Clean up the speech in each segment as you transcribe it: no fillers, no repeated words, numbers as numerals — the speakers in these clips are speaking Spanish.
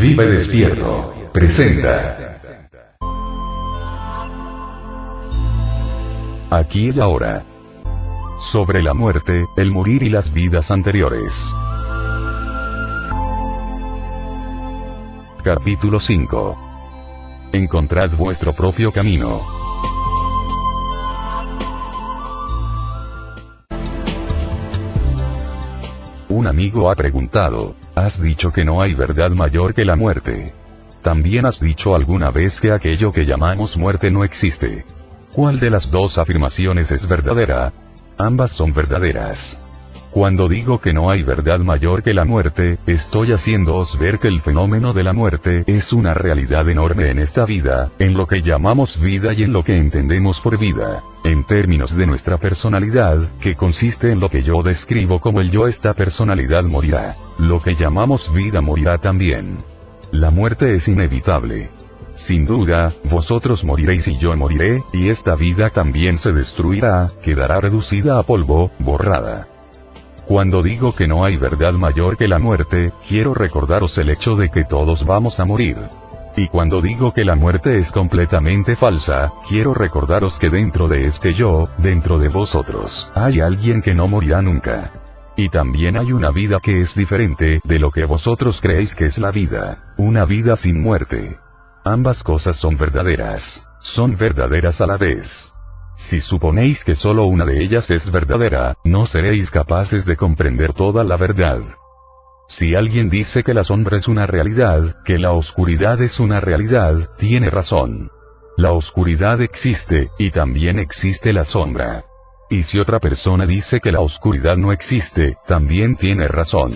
Vive Despierto presenta. Aquí y ahora. Sobre la muerte, el morir y las vidas anteriores. Capítulo 5. Encontrad vuestro propio camino. Un amigo ha preguntado: has dicho que no hay verdad mayor que la muerte. También has dicho alguna vez que aquello que llamamos muerte no existe. ¿Cuál de las dos afirmaciones es verdadera? Ambas son verdaderas. Cuando digo que no hay verdad mayor que la muerte, estoy haciéndoos ver que el fenómeno de la muerte es una realidad enorme en esta vida, en lo que llamamos vida y en lo que entendemos por vida. En términos de nuestra personalidad, que consiste en lo que yo describo como el yo, esta personalidad morirá. Lo que llamamos vida morirá también. La muerte es inevitable. Sin duda, vosotros moriréis y yo moriré, y esta vida también se destruirá, quedará reducida a polvo, borrada. Cuando digo que no hay verdad mayor que la muerte, quiero recordaros el hecho de que todos vamos a morir. Y cuando digo que la muerte es completamente falsa, quiero recordaros que dentro de este yo, dentro de vosotros, hay alguien que no morirá nunca. Y también hay una vida que es diferente de lo que vosotros creéis que es la vida, una vida sin muerte. Ambas cosas son verdaderas a la vez. Si suponéis que solo una de ellas es verdadera, no seréis capaces de comprender toda la verdad. Si alguien dice que la sombra es una realidad, que la oscuridad es una realidad, tiene razón. La oscuridad existe, y también existe la sombra. Y si otra persona dice que la oscuridad no existe, también tiene razón.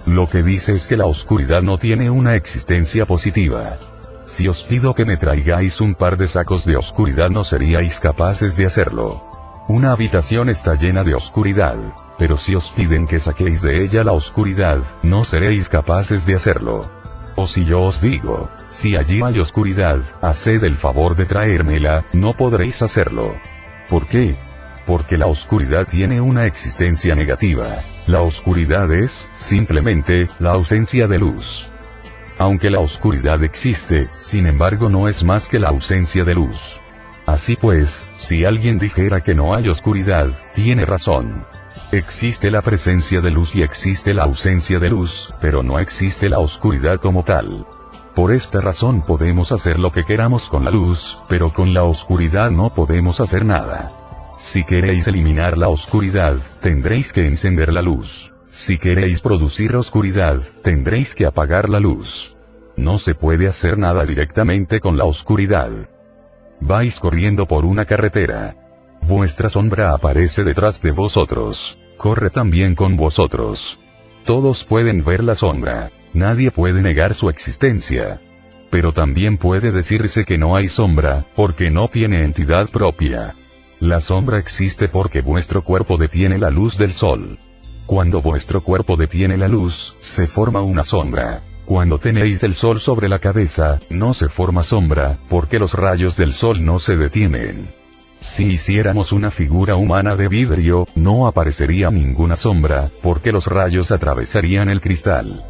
Lo que dice es que la oscuridad no tiene una existencia positiva. Si os pido que me traigáis un par de sacos de oscuridad, no seríais capaces de hacerlo. Una habitación está llena de oscuridad, pero si os piden que saquéis de ella la oscuridad, no seréis capaces de hacerlo. O si yo os digo: si allí hay oscuridad, haced el favor de traérmela, no podréis hacerlo. ¿Por qué? Porque la oscuridad tiene una existencia negativa. La oscuridad es, simplemente, la ausencia de luz. Aunque la oscuridad existe, sin embargo no es más que la ausencia de luz. Así pues, si alguien dijera que no hay oscuridad, tiene razón. Existe la presencia de luz y existe la ausencia de luz, pero no existe la oscuridad como tal. Por esta razón podemos hacer lo que queramos con la luz, pero con la oscuridad no podemos hacer nada. Si queréis eliminar la oscuridad, tendréis que encender la luz. Si queréis producir oscuridad, tendréis que apagar la luz. No se puede hacer nada directamente con la oscuridad. Vais corriendo por una carretera. Vuestra sombra aparece detrás de vosotros. Corre también con vosotros. Todos pueden ver la sombra. Nadie puede negar su existencia. Pero también puede decirse que no hay sombra, porque no tiene entidad propia. La sombra existe porque vuestro cuerpo detiene la luz del sol. Cuando vuestro cuerpo detiene la luz, se forma una sombra. Cuando tenéis el sol sobre la cabeza, no se forma sombra, porque los rayos del sol no se detienen. Si hiciéramos una figura humana de vidrio, no aparecería ninguna sombra, porque los rayos atravesarían el cristal.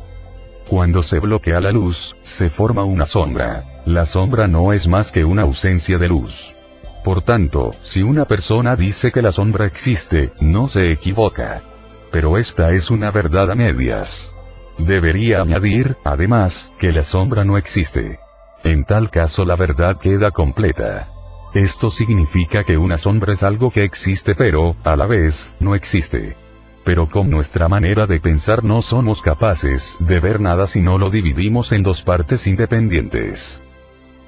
Cuando se bloquea la luz, se forma una sombra. La sombra no es más que una ausencia de luz. Por tanto, si una persona dice que la sombra existe, no se equivoca. Pero esta es una verdad a medias. Debería añadir, además, que la sombra no existe. En tal caso la verdad queda completa. Esto significa que una sombra es algo que existe pero, a la vez, no existe. Pero con nuestra manera de pensar no somos capaces de ver nada si no lo dividimos en dos partes independientes.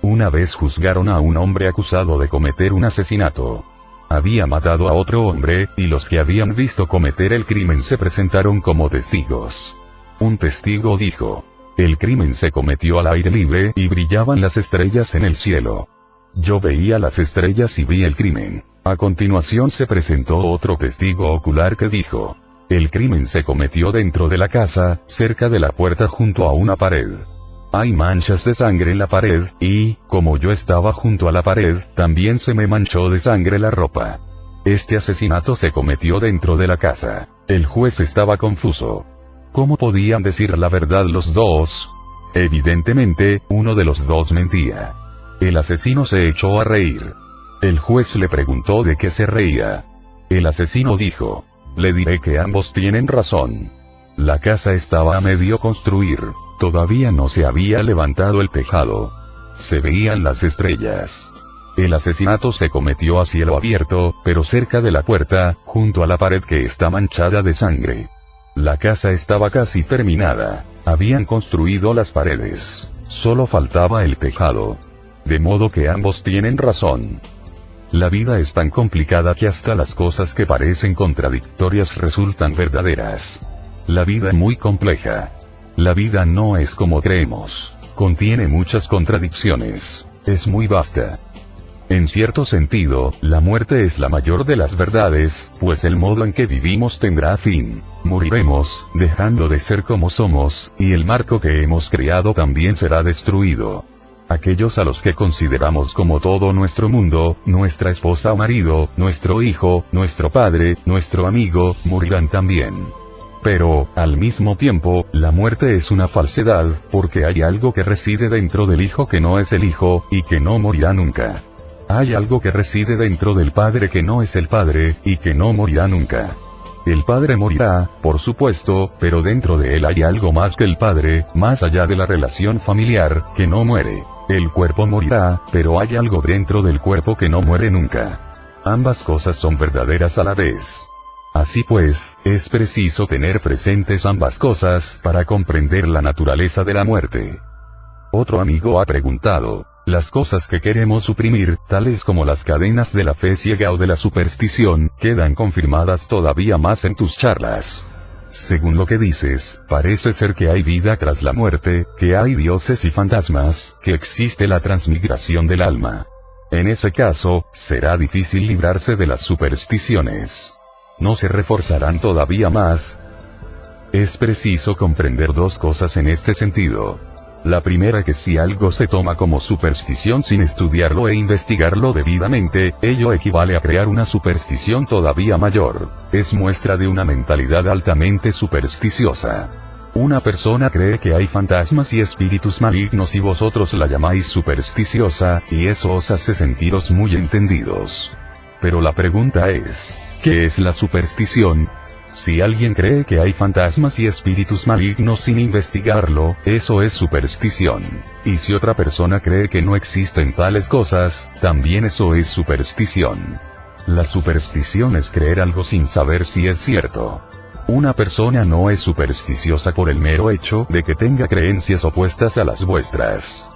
Una vez juzgaron a un hombre acusado de cometer un asesinato. Había matado a otro hombre, y los que habían visto cometer el crimen se presentaron como testigos. Un testigo dijo: el crimen se cometió al aire libre y brillaban las estrellas en el cielo. Yo veía las estrellas y vi el crimen. A continuación se presentó otro testigo ocular que dijo: el crimen se cometió dentro de la casa, cerca de la puerta junto a una pared. Hay manchas de sangre en la pared, y, como yo estaba junto a la pared, también se me manchó de sangre la ropa. Este asesinato se cometió dentro de la casa. El juez estaba confuso. ¿Cómo podían decir la verdad los dos? Evidentemente, uno de los dos mentía. El asesino se echó a reír. El juez le preguntó de qué se reía. El asesino dijo: le diré que ambos tienen razón. La casa estaba a medio construir, todavía no se había levantado el tejado. Se veían las estrellas. El asesinato se cometió a cielo abierto, pero cerca de la puerta, junto a la pared que está manchada de sangre. La casa estaba casi terminada, habían construido las paredes, solo faltaba el tejado. De modo que ambos tienen razón. La vida es tan complicada que hasta las cosas que parecen contradictorias resultan verdaderas. La vida es muy compleja. La vida no es como creemos, contiene muchas contradicciones, es muy vasta. En cierto sentido, la muerte es la mayor de las verdades, pues el modo en que vivimos tendrá fin. Moriremos, dejando de ser como somos, y el marco que hemos creado también será destruido. Aquellos a los que consideramos como todo nuestro mundo, nuestra esposa o marido, nuestro hijo, nuestro padre, nuestro amigo, morirán también. Pero, al mismo tiempo, la muerte es una falsedad, porque hay algo que reside dentro del hijo que no es el hijo, y que no morirá nunca. Hay algo que reside dentro del padre que no es el padre, y que no morirá nunca. El padre morirá, por supuesto, pero dentro de él hay algo más que el padre, más allá de la relación familiar, que no muere. El cuerpo morirá, pero hay algo dentro del cuerpo que no muere nunca. Ambas cosas son verdaderas a la vez. Así pues, es preciso tener presentes ambas cosas para comprender la naturaleza de la muerte. Otro amigo ha preguntado: las cosas que queremos suprimir, tales como las cadenas de la fe ciega o de la superstición, quedan confirmadas todavía más en tus charlas. Según lo que dices, parece ser que hay vida tras la muerte, que hay dioses y fantasmas, que existe la transmigración del alma. En ese caso, será difícil librarse de las supersticiones. ¿No se reforzarán todavía más? Es preciso comprender dos cosas en este sentido. La primera, que si algo se toma como superstición sin estudiarlo e investigarlo debidamente, ello equivale a crear una superstición todavía mayor. Es muestra de una mentalidad altamente supersticiosa. Una persona cree que hay fantasmas y espíritus malignos y vosotros la llamáis supersticiosa, y eso os hace sentiros muy entendidos. Pero la pregunta es, ¿qué es la superstición? Si alguien cree que hay fantasmas y espíritus malignos sin investigarlo, eso es superstición. Y si otra persona cree que no existen tales cosas, también eso es superstición. La superstición es creer algo sin saber si es cierto. Una persona no es supersticiosa por el mero hecho de que tenga creencias opuestas a las vuestras.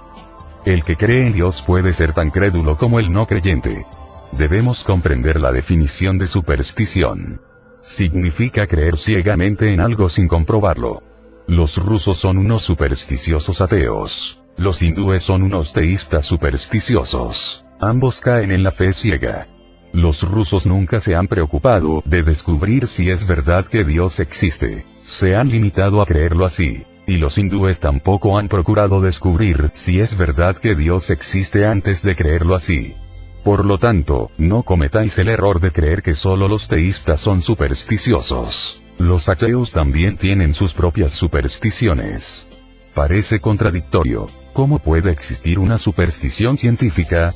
El que cree en Dios puede ser tan crédulo como el no creyente. Debemos comprender la definición de superstición. Significa creer ciegamente en algo sin comprobarlo. Los rusos son unos supersticiosos ateos. Los hindúes son unos teístas supersticiosos. Ambos caen en la fe ciega. Los rusos nunca se han preocupado de descubrir si es verdad que Dios existe. Se han limitado a creerlo así. Y los hindúes tampoco han procurado descubrir si es verdad que Dios existe antes de creerlo así. Por lo tanto, no cometáis el error de creer que solo los teístas son supersticiosos. Los ateos también tienen sus propias supersticiones. Parece contradictorio. ¿Cómo puede existir una superstición científica?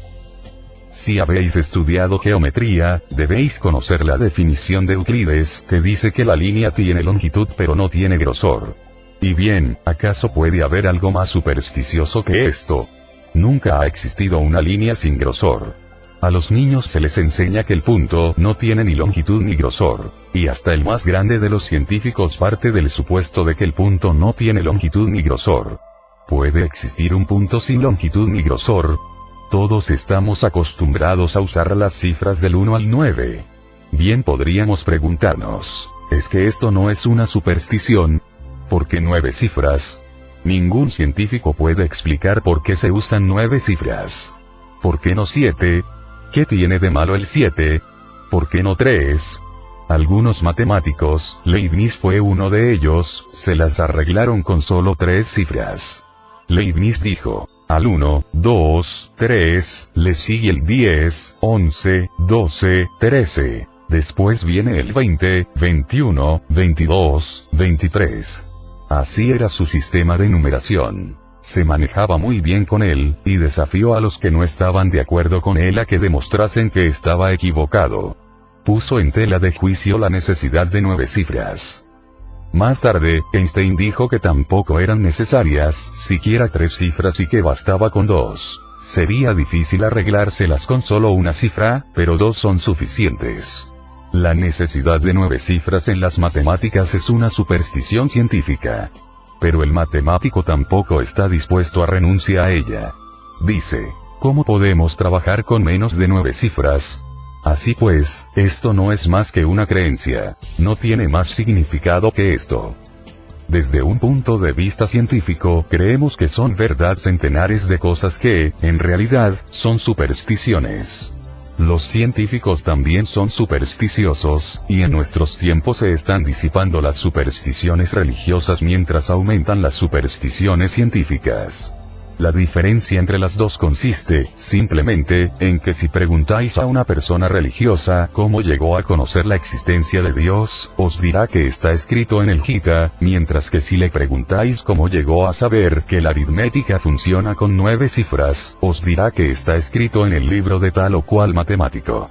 Si habéis estudiado geometría, debéis conocer la definición de Euclides, que dice que la línea tiene longitud pero no tiene grosor. Y bien, ¿acaso puede haber algo más supersticioso que esto? Nunca ha existido una línea sin grosor. A los niños se les enseña que el punto no tiene ni longitud ni grosor, y hasta el más grande de los científicos parte del supuesto de que el punto no tiene longitud ni grosor. ¿Puede existir un punto sin longitud ni grosor? Todos estamos acostumbrados a usar las cifras del 1 al 9. Bien, podríamos preguntarnos, ¿es que esto no es una superstición? ¿Por qué 9 cifras? Ningún científico puede explicar por qué se usan 9 cifras. ¿Por qué no 7? ¿Qué tiene de malo el 7? ¿Por qué no 3? Algunos matemáticos, Leibniz fue uno de ellos, se las arreglaron con solo 3 cifras. Leibniz dijo, al 1, 2, 3, le sigue el 10, 11, 12, 13. Después viene el 20, 21, 22, 23. Así era su sistema de numeración. Se manejaba muy bien con él, y desafió a los que no estaban de acuerdo con él a que demostrasen que estaba equivocado. Puso en tela de juicio la necesidad de 9 cifras. Más tarde, Einstein dijo que tampoco eran necesarias siquiera 3 cifras y que bastaba con 2. Sería difícil arreglárselas con solo una cifra, pero 2 son suficientes. La necesidad de 9 cifras en las matemáticas es una superstición científica. Pero el matemático tampoco está dispuesto a renunciar a ella. Dice, ¿cómo podemos trabajar con menos de 9 cifras? Así pues, esto no es más que una creencia, no tiene más significado que esto. Desde un punto de vista científico, creemos que son verdad centenares de cosas que, en realidad, son supersticiones. Los científicos también son supersticiosos, y en nuestros tiempos se están disipando las supersticiones religiosas mientras aumentan las supersticiones científicas. La diferencia entre las dos consiste, simplemente, en que si preguntáis a una persona religiosa cómo llegó a conocer la existencia de Dios, os dirá que está escrito en el Gita, mientras que si le preguntáis cómo llegó a saber que la aritmética funciona con 9 cifras, os dirá que está escrito en el libro de tal o cual matemático.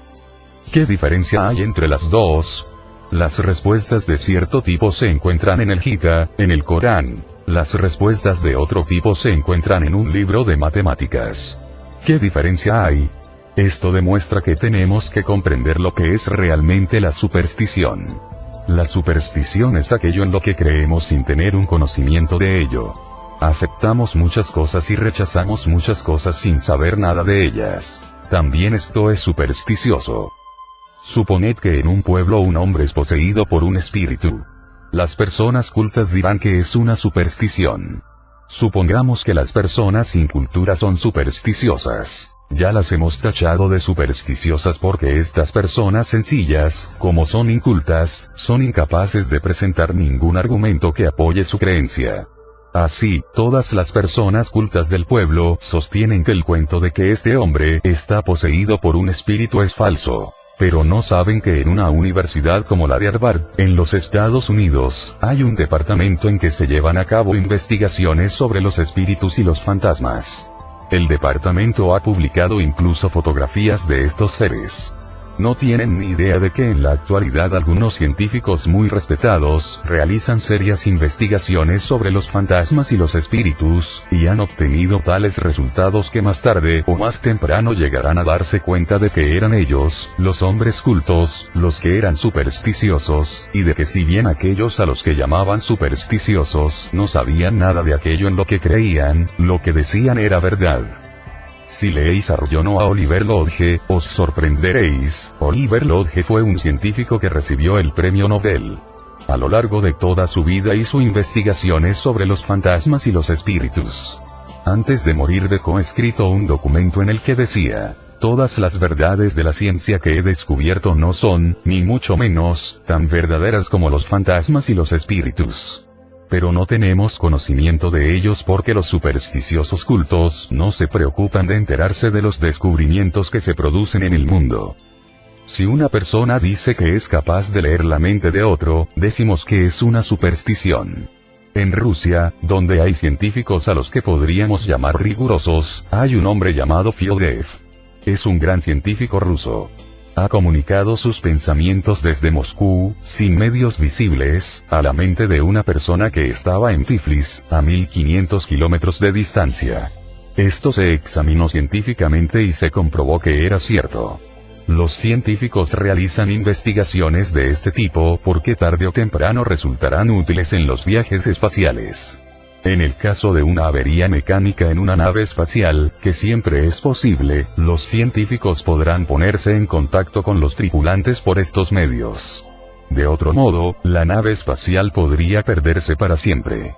¿Qué diferencia hay entre las dos? Las respuestas de cierto tipo se encuentran en el Gita, en el Corán. Las respuestas de otro tipo se encuentran en un libro de matemáticas. ¿Qué diferencia hay? Esto demuestra que tenemos que comprender lo que es realmente la superstición. La superstición es aquello en lo que creemos sin tener un conocimiento de ello. Aceptamos muchas cosas y rechazamos muchas cosas sin saber nada de ellas. También esto es supersticioso. Suponed que en un pueblo un hombre es poseído por un espíritu. Las personas cultas dirán que es una superstición. Supongamos que las personas sin cultura son supersticiosas. Ya las hemos tachado de supersticiosas porque estas personas sencillas, como son incultas, son incapaces de presentar ningún argumento que apoye su creencia. Así, todas las personas cultas del pueblo sostienen que el cuento de que este hombre está poseído por un espíritu es falso. Pero no saben que en una universidad como la de Harvard, en los Estados Unidos, hay un departamento en que se llevan a cabo investigaciones sobre los espíritus y los fantasmas. El departamento ha publicado incluso fotografías de estos seres. No tienen ni idea de que en la actualidad algunos científicos muy respetados realizan serias investigaciones sobre los fantasmas y los espíritus, y han obtenido tales resultados que más tarde o más temprano llegarán a darse cuenta de que eran ellos, los hombres cultos, los que eran supersticiosos, y de que si bien aquellos a los que llamaban supersticiosos no sabían nada de aquello en lo que creían, lo que decían era verdad. Si leéis a John o a Oliver Lodge, os sorprenderéis. Oliver Lodge fue un científico que recibió el premio Nobel. A lo largo de toda su vida hizo investigaciones sobre los fantasmas y los espíritus. Antes de morir dejó escrito un documento en el que decía: todas las verdades de la ciencia que he descubierto no son, ni mucho menos, tan verdaderas como los fantasmas y los espíritus. Pero no tenemos conocimiento de ellos porque los supersticiosos cultos no se preocupan de enterarse de los descubrimientos que se producen en el mundo. Si una persona dice que es capaz de leer la mente de otro, decimos que es una superstición. En Rusia, donde hay científicos a los que podríamos llamar rigurosos, hay un hombre llamado Fiodev. Es un gran científico ruso. Ha comunicado sus pensamientos desde Moscú, sin medios visibles, a la mente de una persona que estaba en Tiflis, a 1500 kilómetros de distancia. Esto se examinó científicamente y se comprobó que era cierto. Los científicos realizan investigaciones de este tipo porque tarde o temprano resultarán útiles en los viajes espaciales. En el caso de una avería mecánica en una nave espacial, que siempre es posible, los científicos podrán ponerse en contacto con los tripulantes por estos medios. De otro modo, la nave espacial podría perderse para siempre.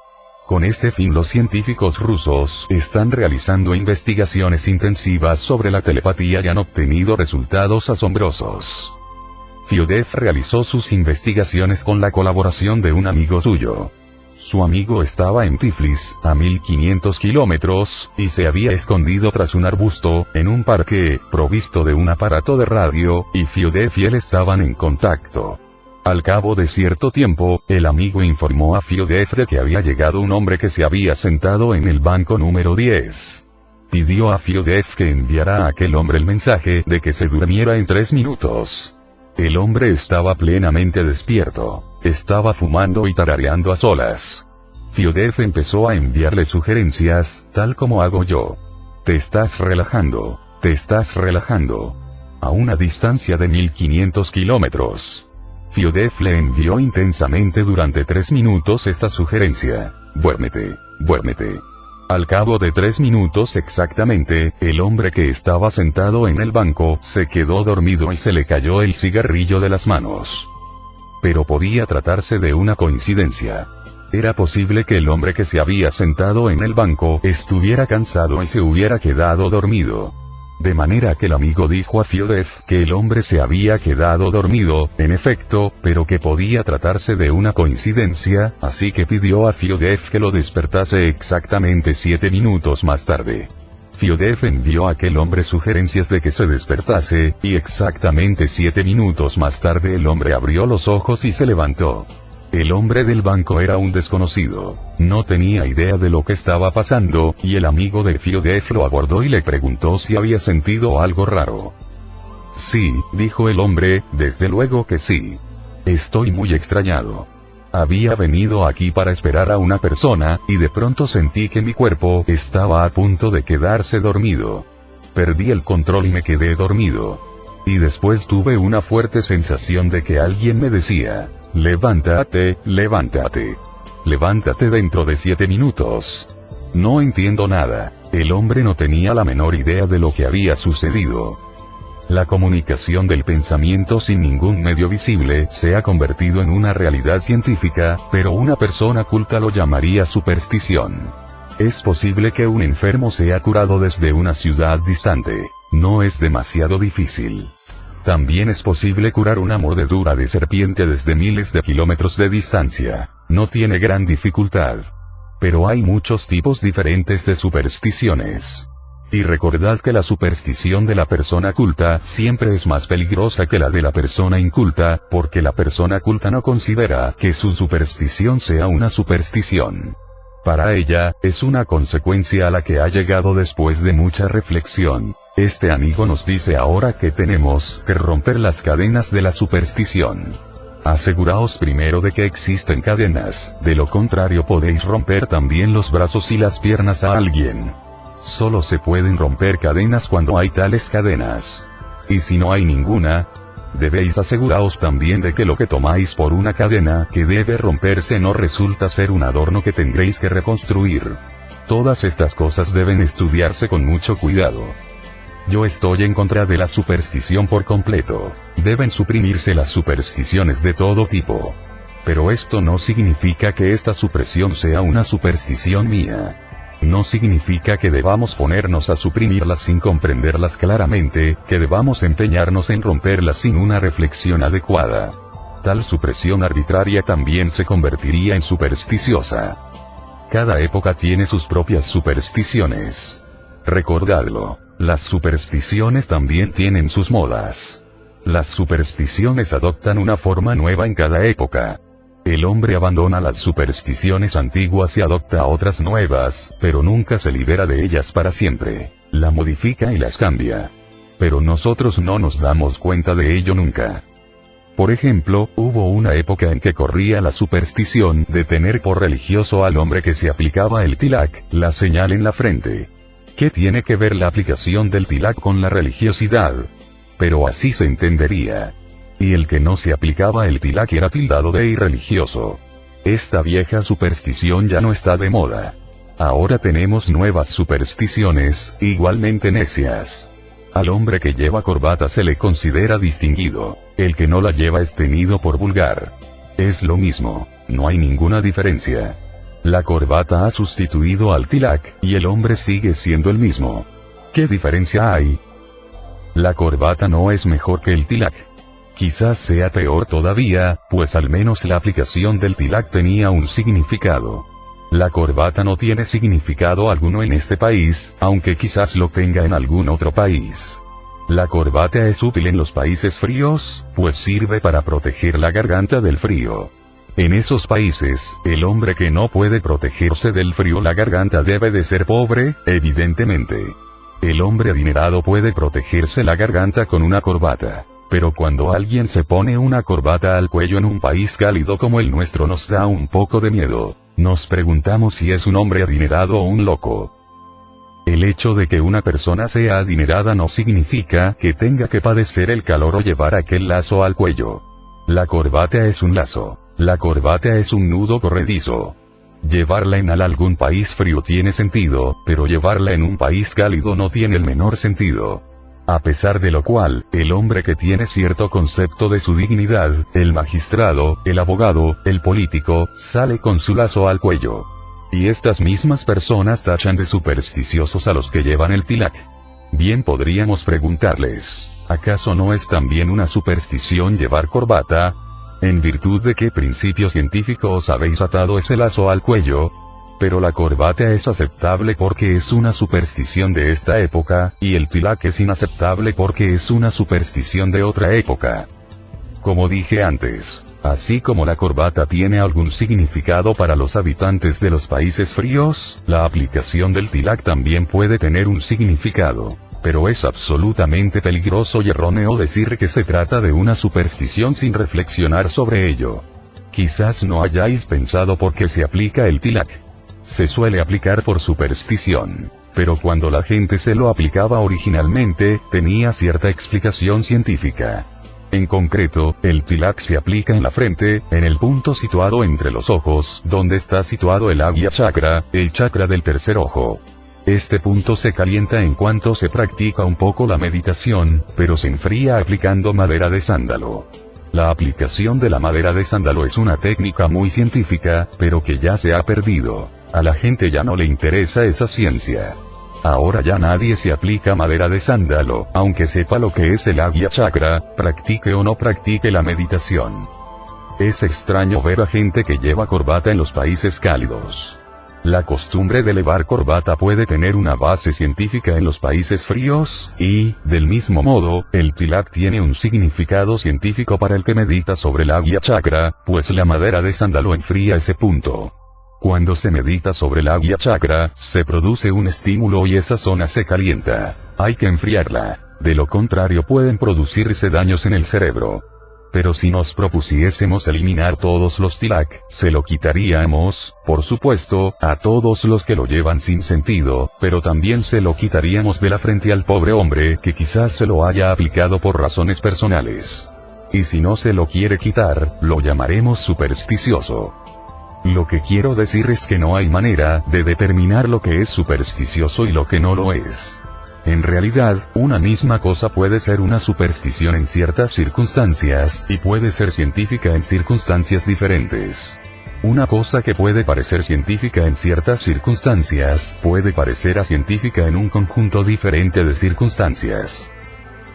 Con este fin los científicos rusos están realizando investigaciones intensivas sobre la telepatía y han obtenido resultados asombrosos. Fiodev realizó sus investigaciones con la colaboración de un amigo suyo. Su amigo estaba en Tiflis, a 1500 kilómetros, y se había escondido tras un arbusto, en un parque, provisto de un aparato de radio, y Fiodev y él estaban en contacto. Al cabo de cierto tiempo, el amigo informó a Fiodef de que había llegado un hombre que se había sentado en el banco número 10. Pidió a Fiodef que enviara a aquel hombre el mensaje de que se durmiera en 3 minutos. El hombre estaba plenamente despierto, estaba fumando y tarareando a solas. Fiodef empezó a enviarle sugerencias, tal como hago yo. Te estás relajando, te estás relajando. A una distancia de 1500 kilómetros. Fiodef le envió intensamente durante 3 minutos esta sugerencia: duérmete, duérmete. Al cabo de 3 minutos exactamente, el hombre que estaba sentado en el banco se quedó dormido y se le cayó el cigarrillo de las manos. Pero podía tratarse de una coincidencia. Era posible que el hombre que se había sentado en el banco estuviera cansado y se hubiera quedado dormido. De manera que el amigo dijo a Fiodef que el hombre se había quedado dormido, en efecto, pero que podía tratarse de una coincidencia, así que pidió a Fiodef que lo despertase exactamente 7 minutos más tarde. Fiodef envió a aquel hombre sugerencias de que se despertase, y exactamente 7 minutos más tarde el hombre abrió los ojos y se levantó. El hombre del banco era un desconocido, no tenía idea de lo que estaba pasando, y el amigo de Fiodef lo abordó y le preguntó si había sentido algo raro. Sí, dijo el hombre, desde luego que sí. Estoy muy extrañado. Había venido aquí para esperar a una persona, y de pronto sentí que mi cuerpo estaba a punto de quedarse dormido. Perdí el control y me quedé dormido. Y después tuve una fuerte sensación de que alguien me decía: levántate, levántate. Levántate dentro de 7 minutos. No entiendo nada. El hombre no tenía la menor idea de lo que había sucedido. La comunicación del pensamiento sin ningún medio visible se ha convertido en una realidad científica, pero una persona culta lo llamaría superstición. Es posible que un enfermo sea curado desde una ciudad distante. No es demasiado difícil. También es posible curar una mordedura de serpiente desde miles de kilómetros de distancia. No tiene gran dificultad. Pero hay muchos tipos diferentes de supersticiones. Y recordad que la superstición de la persona culta siempre es más peligrosa que la de la persona inculta, porque la persona culta no considera que su superstición sea una superstición. Para ella, es una consecuencia a la que ha llegado después de mucha reflexión. Este amigo nos dice ahora que tenemos que romper las cadenas de la superstición. Aseguraos primero de que existen cadenas, de lo contrario podéis romper también los brazos y las piernas a alguien. Solo se pueden romper cadenas cuando hay tales cadenas. Y si no hay ninguna, debéis aseguraos también de que lo que tomáis por una cadena que debe romperse no resulta ser un adorno que tendréis que reconstruir. Todas estas cosas deben estudiarse con mucho cuidado. Yo estoy en contra de la superstición por completo. Deben suprimirse las supersticiones de todo tipo. Pero esto no significa que esta supresión sea una superstición mía. No significa que debamos ponernos a suprimirlas sin comprenderlas claramente, que debamos empeñarnos en romperlas sin una reflexión adecuada. Tal supresión arbitraria también se convertiría en supersticiosa. Cada época tiene sus propias supersticiones. Recordadlo, las supersticiones también tienen sus modas. Las supersticiones adoptan una forma nueva en cada época. El hombre abandona las supersticiones antiguas y adopta otras nuevas, pero nunca se libera de ellas para siempre. La modifica y las cambia. Pero nosotros no nos damos cuenta de ello nunca. Por ejemplo, hubo una época en que corría la superstición de tener por religioso al hombre que se aplicaba el tilak, la señal en la frente. ¿Qué tiene que ver la aplicación del tilak con la religiosidad? Pero así se entendería. Y el que no se aplicaba el tilak era tildado de irreligioso. Esta vieja superstición ya no está de moda. Ahora tenemos nuevas supersticiones, igualmente necias. Al hombre que lleva corbata se le considera distinguido, el que no la lleva es tenido por vulgar. Es lo mismo, no hay ninguna diferencia. La corbata ha sustituido al tilak, y el hombre sigue siendo el mismo. ¿Qué diferencia hay? La corbata no es mejor que el tilak. Quizás sea peor todavía, pues al menos la aplicación del tilak tenía un significado. La corbata no tiene significado alguno en este país, aunque quizás lo tenga en algún otro país. La corbata es útil en los países fríos, pues sirve para proteger la garganta del frío. En esos países, el hombre que no puede protegerse del frío la garganta debe de ser pobre, evidentemente. El hombre adinerado puede protegerse la garganta con una corbata. Pero cuando alguien se pone una corbata al cuello en un país cálido como el nuestro nos da un poco de miedo. Nos preguntamos si es un hombre adinerado o un loco. El hecho de que una persona sea adinerada no significa que tenga que padecer el calor o llevar aquel lazo al cuello. La corbata es un lazo. La corbata es un nudo corredizo. Llevarla en algún país frío tiene sentido, pero llevarla en un país cálido no tiene el menor sentido. A pesar de lo cual, el hombre que tiene cierto concepto de su dignidad, el magistrado, el abogado, el político, sale con su lazo al cuello. Y estas mismas personas tachan de supersticiosos a los que llevan el tilak. Bien podríamos preguntarles, ¿acaso no es también una superstición llevar corbata? ¿En virtud de qué principio científico os habéis atado ese lazo al cuello? Pero la corbata es aceptable porque es una superstición de esta época, y el tilak es inaceptable porque es una superstición de otra época. Como dije antes, así como la corbata tiene algún significado para los habitantes de los países fríos, la aplicación del tilak también puede tener un significado. Pero es absolutamente peligroso y erróneo decir que se trata de una superstición sin reflexionar sobre ello. Quizás no hayáis pensado por qué se aplica el tilak. Se suele aplicar por superstición, pero cuando la gente se lo aplicaba originalmente, tenía cierta explicación científica. En concreto, el tilak se aplica en la frente, en el punto situado entre los ojos, donde está situado el Agya chakra, el chakra del tercer ojo. Este punto se calienta en cuanto se practica un poco la meditación, pero se enfría aplicando madera de sándalo. La aplicación de la madera de sándalo es una técnica muy científica, pero que ya se ha perdido. A la gente ya no le interesa esa ciencia. Ahora ya nadie se aplica madera de sándalo, aunque sepa lo que es el Agya chakra, practique o no practique la meditación. Es extraño ver a gente que lleva corbata en los países cálidos. La costumbre de llevar corbata puede tener una base científica en los países fríos, y, del mismo modo, el tilak tiene un significado científico para el que medita sobre el Agya chakra, pues la madera de sándalo enfría ese punto. Cuando se medita sobre el Agya chakra, se produce un estímulo y esa zona se calienta. Hay que enfriarla. De lo contrario pueden producirse daños en el cerebro. Pero si nos propusiésemos eliminar todos los tilak, se lo quitaríamos, por supuesto, a todos los que lo llevan sin sentido, pero también se lo quitaríamos de la frente al pobre hombre que quizás se lo haya aplicado por razones personales. Y si no se lo quiere quitar, lo llamaremos supersticioso. Lo que quiero decir es que no hay manera de determinar lo que es supersticioso y lo que no lo es. En realidad, una misma cosa puede ser una superstición en ciertas circunstancias, y puede ser científica en circunstancias diferentes. Una cosa que puede parecer científica en ciertas circunstancias, puede parecer acientífica en un conjunto diferente de circunstancias.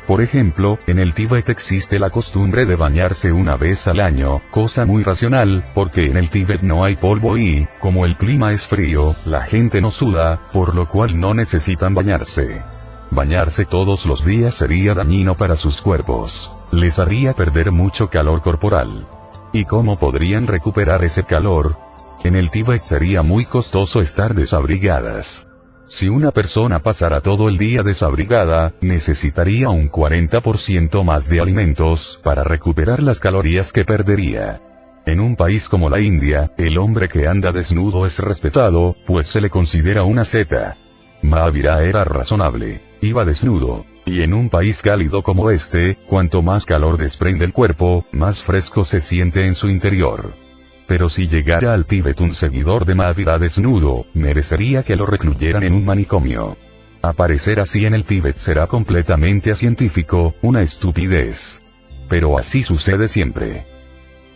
Por ejemplo, en el Tíbet existe la costumbre de bañarse una vez al año, cosa muy racional, porque en el Tíbet no hay polvo y, como el clima es frío, la gente no suda, por lo cual no necesitan bañarse. Bañarse todos los días sería dañino para sus cuerpos. Les haría perder mucho calor corporal. ¿Y cómo podrían recuperar ese calor? En el Tíbet sería muy costoso estar desabrigadas. Si una persona pasara todo el día desabrigada, necesitaría un 40% más de alimentos para recuperar las calorías que perdería. En un país como la India, el hombre que anda desnudo es respetado, pues se le considera una seta. Mahavira era razonable, iba desnudo, y en un país cálido como este, cuanto más calor desprende el cuerpo, más fresco se siente en su interior. Pero si llegara al Tíbet un seguidor de Mahavira desnudo, merecería que lo recluyeran en un manicomio. Aparecer así en el Tíbet será completamente acientífico, una estupidez. Pero así sucede siempre.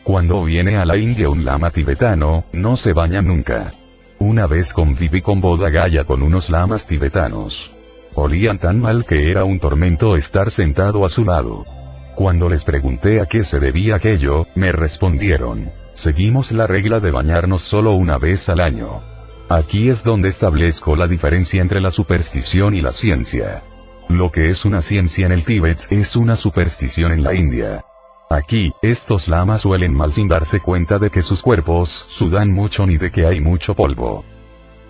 Cuando viene a la India un lama tibetano, no se baña nunca. Una vez conviví con Bodha Gaya con unos lamas tibetanos. Olían tan mal que era un tormento estar sentado a su lado. Cuando les pregunté a qué se debía aquello, me respondieron: seguimos la regla de bañarnos solo una vez al año. Aquí es donde establezco la diferencia entre la superstición y la ciencia. Lo que es una ciencia en el Tíbet es una superstición en la India. Aquí, estos lamas suelen mal sin darse cuenta de que sus cuerpos sudan mucho ni de que hay mucho polvo.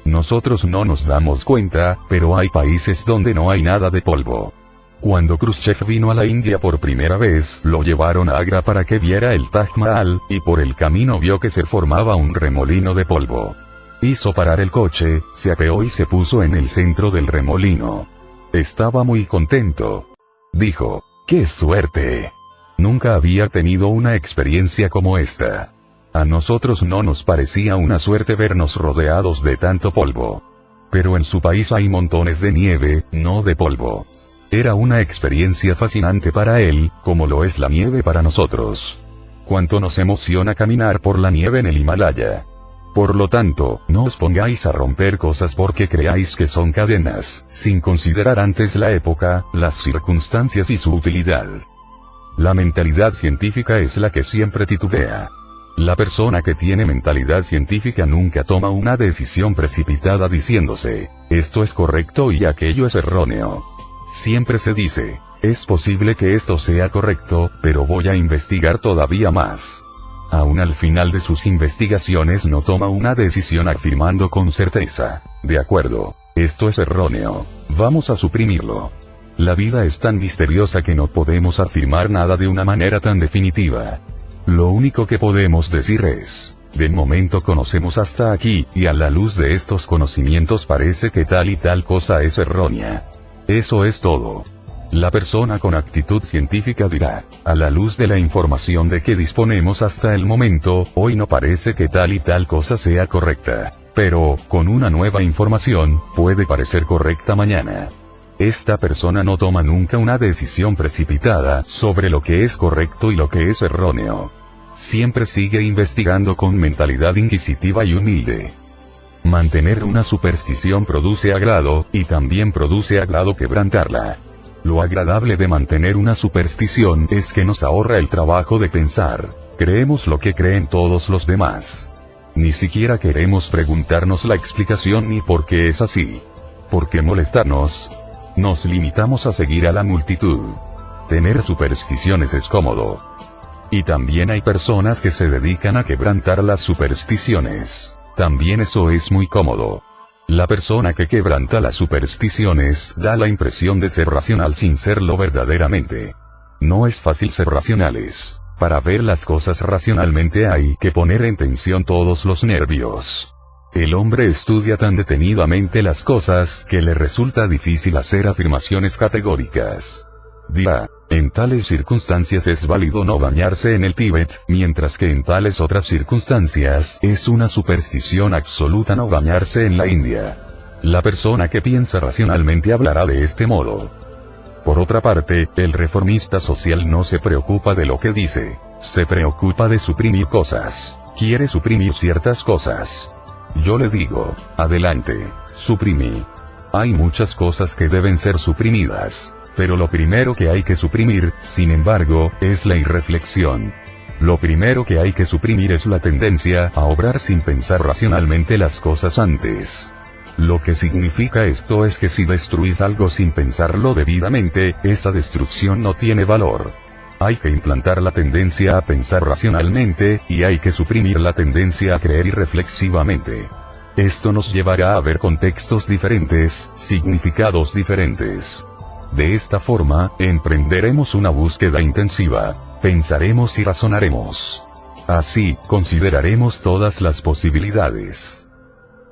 Nosotros no nos damos cuenta, pero hay países donde no hay nada de polvo. Cuando Khrushchev vino a la India por primera vez, lo llevaron a Agra para que viera el Taj Mahal, y por el camino vio que se formaba un remolino de polvo. Hizo parar el coche, se apeó y se puso en el centro del remolino. Estaba muy contento. Dijo, ¡qué suerte! Nunca había tenido una experiencia como esta. A nosotros no nos parecía una suerte vernos rodeados de tanto polvo. Pero en su país hay montones de nieve, no de polvo. Era una experiencia fascinante para él, como lo es la nieve para nosotros. Cuánto nos emociona caminar por la nieve en el Himalaya. Por lo tanto, no os pongáis a romper cosas porque creáis que son cadenas, sin considerar antes la época, las circunstancias y su utilidad. La mentalidad científica es la que siempre titubea. La persona que tiene mentalidad científica nunca toma una decisión precipitada diciéndose, esto es correcto y aquello es erróneo. Siempre se dice, es posible que esto sea correcto, pero voy a investigar todavía más. Aún al final de sus investigaciones no toma una decisión afirmando con certeza, de acuerdo, esto es erróneo, vamos a suprimirlo. La vida es tan misteriosa que no podemos afirmar nada de una manera tan definitiva. Lo único que podemos decir es, de momento conocemos hasta aquí, y a la luz de estos conocimientos parece que tal y tal cosa es errónea. Eso es todo. La persona con actitud científica dirá, a la luz de la información de que disponemos hasta el momento, hoy no parece que tal y tal cosa sea correcta. Pero, con una nueva información, puede parecer correcta mañana. Esta persona no toma nunca una decisión precipitada sobre lo que es correcto y lo que es erróneo. Siempre sigue investigando con mentalidad inquisitiva y humilde. Mantener una superstición produce agrado, y también produce agrado quebrantarla. Lo agradable de mantener una superstición es que nos ahorra el trabajo de pensar, creemos lo que creen todos los demás. Ni siquiera queremos preguntarnos la explicación ni por qué es así. ¿Por qué molestarnos? Nos limitamos a seguir a la multitud. Tener supersticiones es cómodo. Y también hay personas que se dedican a quebrantar las supersticiones. También eso es muy cómodo. La persona que quebranta las supersticiones da la impresión de ser racional sin serlo verdaderamente. No es fácil ser racionales. Para ver las cosas racionalmente hay que poner en tensión todos los nervios. El hombre estudia tan detenidamente las cosas que le resulta difícil hacer afirmaciones categóricas. Dirá, en tales circunstancias es válido no bañarse en el Tíbet, mientras que en tales otras circunstancias es una superstición absoluta no bañarse en la India. La persona que piensa racionalmente hablará de este modo. Por otra parte, el reformista social no se preocupa de lo que dice, se preocupa de suprimir cosas, quiere suprimir ciertas cosas. Yo le digo, adelante, suprimí. Hay muchas cosas que deben ser suprimidas, pero lo primero que hay que suprimir, sin embargo, es la irreflexión. Lo primero que hay que suprimir es la tendencia a obrar sin pensar racionalmente las cosas antes. Lo que significa esto es que si destruís algo sin pensarlo debidamente, esa destrucción no tiene valor. Hay que implantar la tendencia a pensar racionalmente, y hay que suprimir la tendencia a creer irreflexivamente. Esto nos llevará a ver contextos diferentes, significados diferentes. De esta forma, emprenderemos una búsqueda intensiva, pensaremos y razonaremos. Así, consideraremos todas las posibilidades.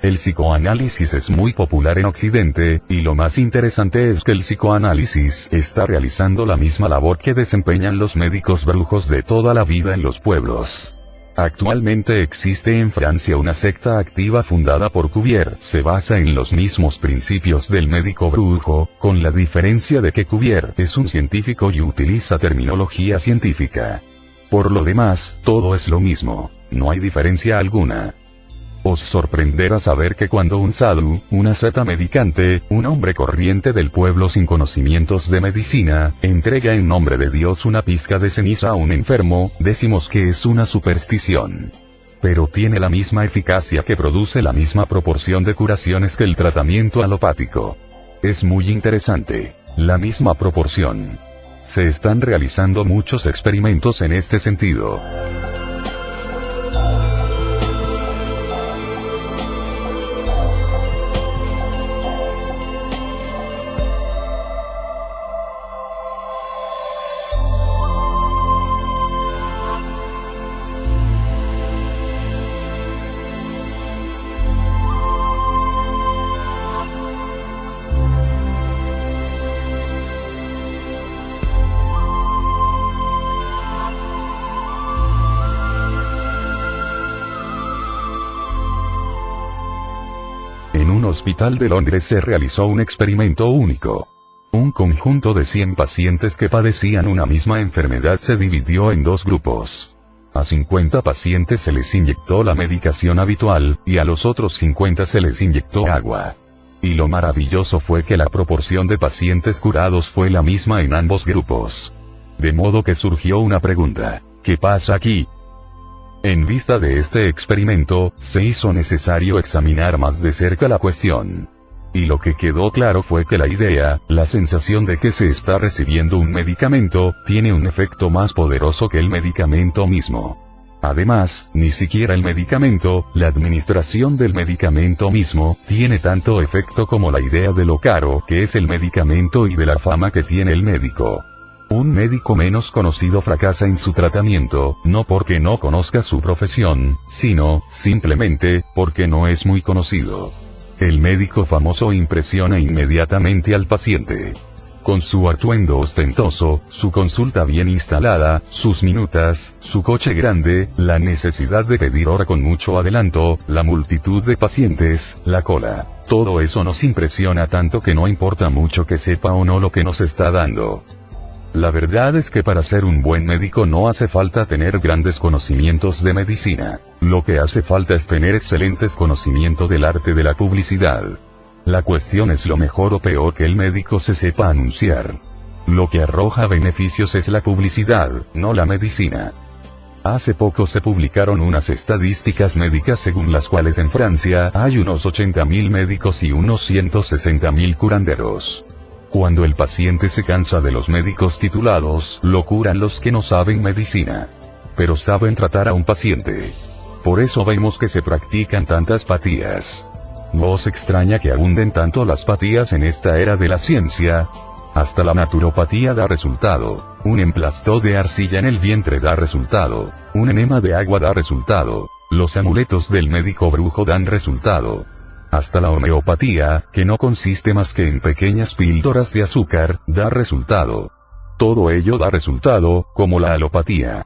El psicoanálisis es muy popular en Occidente, y lo más interesante es que el psicoanálisis está realizando la misma labor que desempeñan los médicos brujos de toda la vida en los pueblos. Actualmente existe en Francia una secta activa fundada por Cuvier, se basa en los mismos principios del médico brujo, con la diferencia de que Cuvier es un científico y utiliza terminología científica. Por lo demás, todo es lo mismo, no hay diferencia alguna. Os sorprenderá saber que cuando un sadhu, una asceta medicante, un hombre corriente del pueblo sin conocimientos de medicina, entrega en nombre de Dios una pizca de ceniza a un enfermo, decimos que es una superstición. Pero tiene la misma eficacia que produce la misma proporción de curaciones que el tratamiento alopático. Es muy interesante. la misma proporción. Se están realizando muchos experimentos en este sentido. En un hospital de Londres se realizó un experimento único. Un conjunto de 100 pacientes que padecían una misma enfermedad se dividió en dos grupos. A 50 pacientes se les inyectó la medicación habitual, y a los otros 50 se les inyectó agua. Y lo maravilloso fue que la proporción de pacientes curados fue la misma en ambos grupos. De modo que surgió una pregunta: ¿qué pasa aquí? En vista de este experimento, se hizo necesario examinar más de cerca la cuestión. Y lo que quedó claro fue que la idea, la sensación de que se está recibiendo un medicamento, tiene un efecto más poderoso que el medicamento mismo. Además, ni siquiera el medicamento, la administración del medicamento mismo, tiene tanto efecto como la idea de lo caro que es el medicamento y de la fama que tiene el médico. Un médico menos conocido fracasa en su tratamiento, no porque no conozca su profesión, sino, simplemente, porque no es muy conocido. El médico famoso impresiona inmediatamente al paciente. Con su atuendo ostentoso, su consulta bien instalada, sus minutas, su coche grande, la necesidad de pedir hora con mucho adelanto, la multitud de pacientes, la cola. Todo eso nos impresiona tanto que no importa mucho que sepa o no lo que nos está dando. La verdad es que para ser un buen médico no hace falta tener grandes conocimientos de medicina. Lo que hace falta es tener excelentes conocimientos del arte de la publicidad. La cuestión es lo mejor o peor que el médico se sepa anunciar. Lo que arroja beneficios es la publicidad, no la medicina. Hace poco se publicaron unas estadísticas médicas según las cuales en Francia hay unos 80.000 médicos y unos 160.000 curanderos. Cuando el paciente se cansa de los médicos titulados, lo curan los que no saben medicina. Pero saben tratar a un paciente. Por eso vemos que se practican tantas patías. ¿No os extraña que abunden tanto las patías en esta era de la ciencia? Hasta la naturopatía da resultado. Un emplastó de arcilla en el vientre da resultado. Un enema de agua da resultado. Los amuletos del médico brujo dan resultado. Hasta la homeopatía, que no consiste más que en pequeñas píldoras de azúcar, da resultado. Todo ello da resultado, como la alopatía.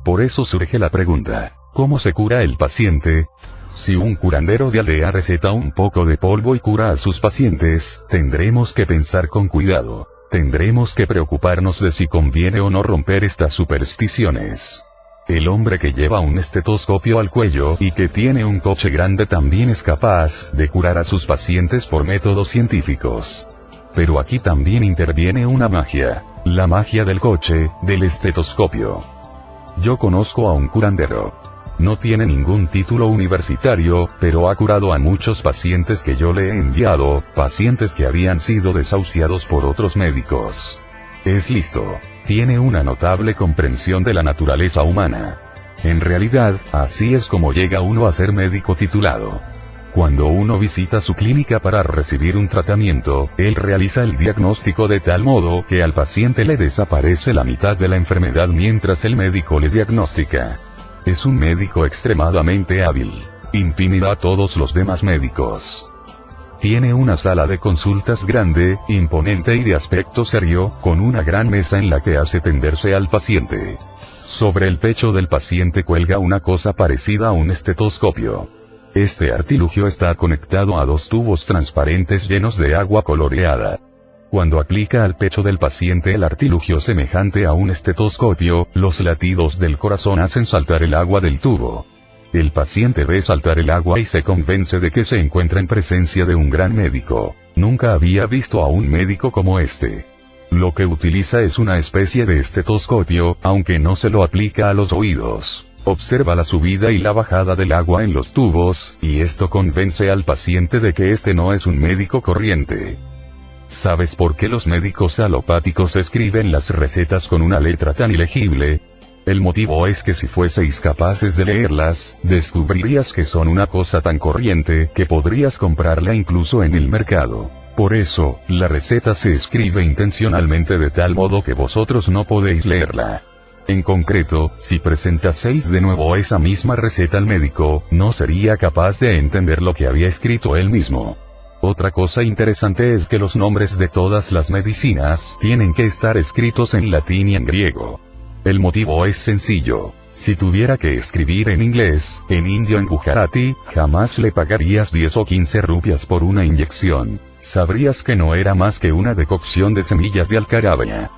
Por eso surge la pregunta: ¿cómo se cura el paciente? Si un curandero de aldea receta un poco de polvo y cura a sus pacientes, tendremos que pensar con cuidado. Tendremos que preocuparnos de si conviene o no romper estas supersticiones. El hombre que lleva un estetoscopio al cuello y que tiene un coche grande también es capaz de curar a sus pacientes por métodos científicos. Pero aquí también interviene una magia, la magia del coche, del estetoscopio. Yo conozco a un curandero. No tiene ningún título universitario, pero ha curado a muchos pacientes que yo le he enviado, pacientes que habían sido desahuciados por otros médicos. Es listo. Tiene una notable comprensión de la naturaleza humana. En realidad, así es como llega uno a ser médico titulado. Cuando uno visita su clínica para recibir un tratamiento, él realiza el diagnóstico de tal modo que al paciente le desaparece la mitad de la enfermedad mientras el médico le diagnostica. Es un médico extremadamente hábil. Intimida a todos los demás médicos. Tiene una sala de consultas grande, imponente y de aspecto serio, con una gran mesa en la que hace tenderse al paciente. Sobre el pecho del paciente cuelga una cosa parecida a un estetoscopio. Este artilugio está conectado a dos tubos transparentes llenos de agua coloreada. Cuando aplica al pecho del paciente el artilugio semejante a un estetoscopio, los latidos del corazón hacen saltar el agua del tubo. El paciente ve saltar el agua y se convence de que se encuentra en presencia de un gran médico. Nunca había visto a un médico como este. Lo que utiliza es una especie de estetoscopio, aunque no se lo aplica a los oídos. Observa la subida y la bajada del agua en los tubos, y esto convence al paciente de que este no es un médico corriente. ¿Sabes por qué los médicos alopáticos escriben las recetas con una letra tan ilegible? El motivo es que si fueseis capaces de leerlas, descubrirías que son una cosa tan corriente que podrías comprarla incluso en el mercado. Por eso, la receta se escribe intencionalmente de tal modo que vosotros no podéis leerla. En concreto, si presentaseis de nuevo esa misma receta al médico, no sería capaz de entender lo que había escrito él mismo. Otra cosa interesante es que los nombres de todas las medicinas tienen que estar escritos en latín y en griego. El motivo es sencillo. Si tuviera que escribir en inglés, en indio en gujarati, jamás le pagarías 10 o 15 rupias por una inyección. Sabrías que no era más que una decocción de semillas de alcarabia.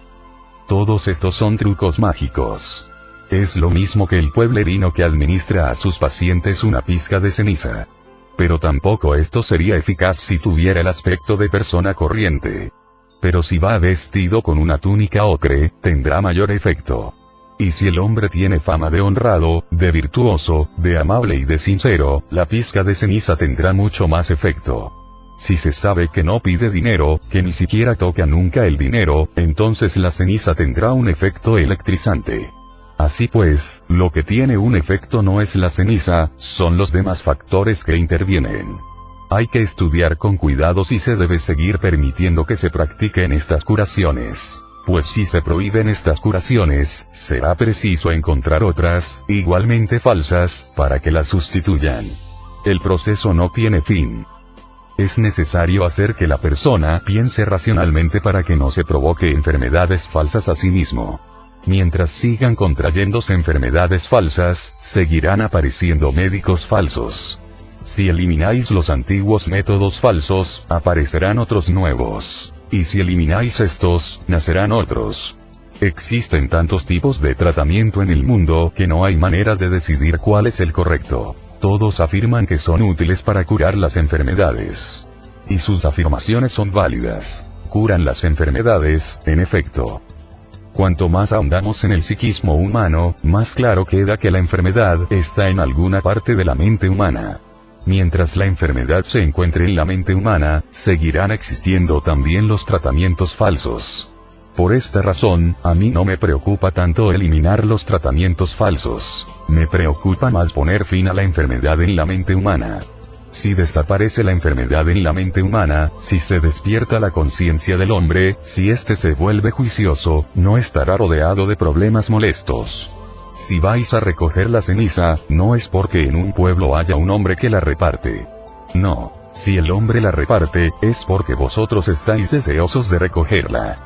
Todos estos son trucos mágicos. Es lo mismo que el pueblerino que administra a sus pacientes una pizca de ceniza. Pero tampoco esto sería eficaz si tuviera el aspecto de persona corriente. Pero si va vestido con una túnica ocre, tendrá mayor efecto. Y si el hombre tiene fama de honrado, de virtuoso, de amable y de sincero, la pizca de ceniza tendrá mucho más efecto. Si se sabe que no pide dinero, que ni siquiera toca nunca el dinero, entonces la ceniza tendrá un efecto electrizante. Así pues, lo que tiene un efecto no es la ceniza, son los demás factores que intervienen. Hay que estudiar con cuidado si se debe seguir permitiendo que se practiquen estas curaciones. Pues si se prohíben estas curaciones, será preciso encontrar otras, igualmente falsas, para que las sustituyan. El proceso no tiene fin. Es necesario hacer que la persona piense racionalmente para que no se provoque enfermedades falsas a sí mismo. Mientras sigan contrayéndose enfermedades falsas, seguirán apareciendo médicos falsos. Si elimináis los antiguos métodos falsos, aparecerán otros nuevos. Y si elimináis estos, nacerán otros. Existen tantos tipos de tratamiento en el mundo que no hay manera de decidir cuál es el correcto. Todos afirman que son útiles para curar las enfermedades. Y sus afirmaciones son válidas. Curan las enfermedades, en efecto. Cuanto más ahondamos en el psiquismo humano, más claro queda que la enfermedad está en alguna parte de la mente humana. Mientras la enfermedad se encuentre en la mente humana, seguirán existiendo también los tratamientos falsos. Por esta razón, a mí no me preocupa tanto eliminar los tratamientos falsos. Me preocupa más poner fin a la enfermedad en la mente humana. Si desaparece la enfermedad en la mente humana, si se despierta la conciencia del hombre, si éste se vuelve juicioso, no estará rodeado de problemas molestos. Si vais a recoger la ceniza, no es porque en un pueblo haya un hombre que la reparte. No, si el hombre la reparte, es porque vosotros estáis deseosos de recogerla.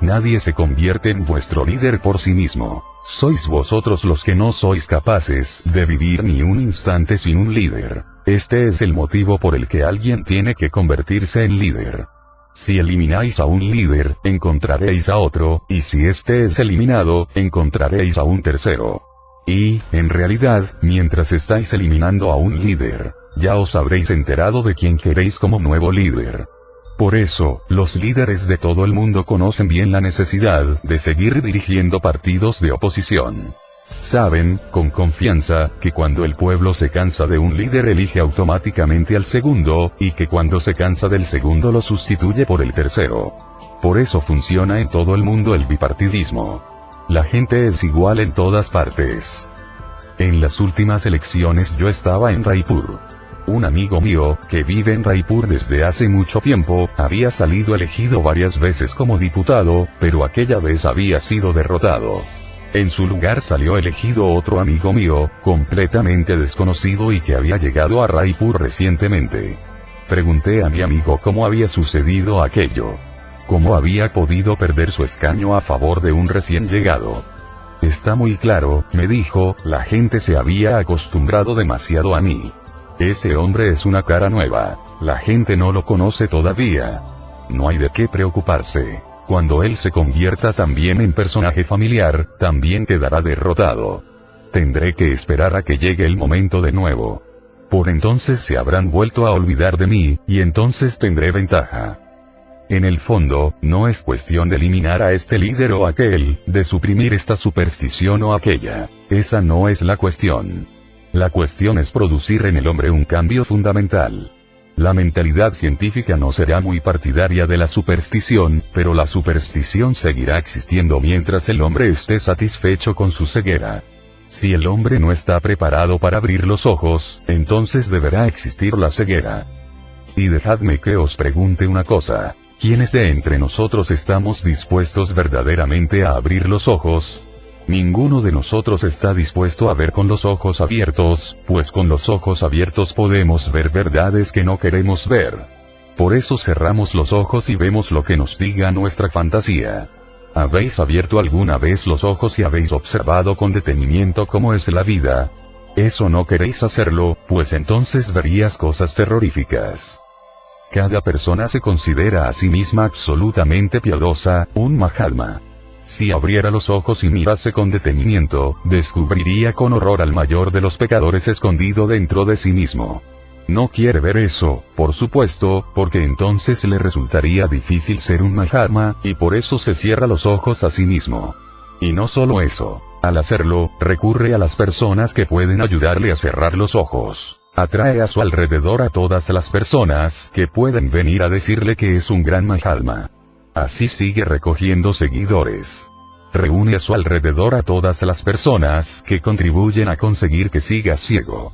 Nadie se convierte en vuestro líder por sí mismo. Sois vosotros los que no sois capaces de vivir ni un instante sin un líder. Este es el motivo por el que alguien tiene que convertirse en líder. Si elimináis a un líder, encontraréis a otro, y si este es eliminado, encontraréis a un tercero. Y, en realidad, mientras estáis eliminando a un líder, ya os habréis enterado de quién queréis como nuevo líder. Por eso, los líderes de todo el mundo conocen bien la necesidad de seguir dirigiendo partidos de oposición. Saben, con confianza, que cuando el pueblo se cansa de un líder elige automáticamente al segundo, y que cuando se cansa del segundo lo sustituye por el tercero. Por eso funciona en todo el mundo el bipartidismo. La gente es igual en todas partes. En las últimas elecciones yo estaba en Raipur. Un amigo mío, que vive en Raipur desde hace mucho tiempo, había salido elegido varias veces como diputado, pero aquella vez había sido derrotado. En su lugar salió elegido otro amigo mío, completamente desconocido y que había llegado a Raipur recientemente. Pregunté a mi amigo cómo había sucedido aquello. ¿Cómo había podido perder su escaño a favor de un recién llegado? Está muy claro, me dijo, la gente se había acostumbrado demasiado a mí. Ese hombre es una cara nueva, la gente no lo conoce todavía. No hay de qué preocuparse. Cuando él se convierta también en personaje familiar, también quedará derrotado. Tendré que esperar a que llegue el momento de nuevo. Por entonces se habrán vuelto a olvidar de mí, y entonces tendré ventaja. En el fondo, no es cuestión de eliminar a este líder o aquel, de suprimir esta superstición o aquella. Esa no es la cuestión. La cuestión es producir en el hombre un cambio fundamental. La mentalidad científica no será muy partidaria de la superstición, pero la superstición seguirá existiendo mientras el hombre esté satisfecho con su ceguera. Si el hombre no está preparado para abrir los ojos, entonces deberá existir la ceguera. Y dejadme que os pregunte una cosa, ¿quiénes de entre nosotros estamos dispuestos verdaderamente a abrir los ojos? Ninguno de nosotros está dispuesto a ver con los ojos abiertos, pues con los ojos abiertos podemos ver verdades que no queremos ver. Por eso cerramos los ojos y vemos lo que nos diga nuestra fantasía. ¿Habéis abierto alguna vez los ojos y habéis observado con detenimiento cómo es la vida? Eso no queréis hacerlo, pues entonces verías cosas terroríficas. Cada persona se considera a sí misma absolutamente piadosa, un Mahatma. Si abriera los ojos y mirase con detenimiento, descubriría con horror al mayor de los pecadores escondido dentro de sí mismo. No quiere ver eso, por supuesto, porque entonces le resultaría difícil ser un Mahatma, y por eso se cierra los ojos a sí mismo. Y no solo eso, al hacerlo, recurre a las personas que pueden ayudarle a cerrar los ojos. Atrae a su alrededor a todas las personas que pueden venir a decirle que es un gran Mahatma. Así sigue recogiendo seguidores. Reúne a su alrededor a todas las personas que contribuyen a conseguir que siga ciego.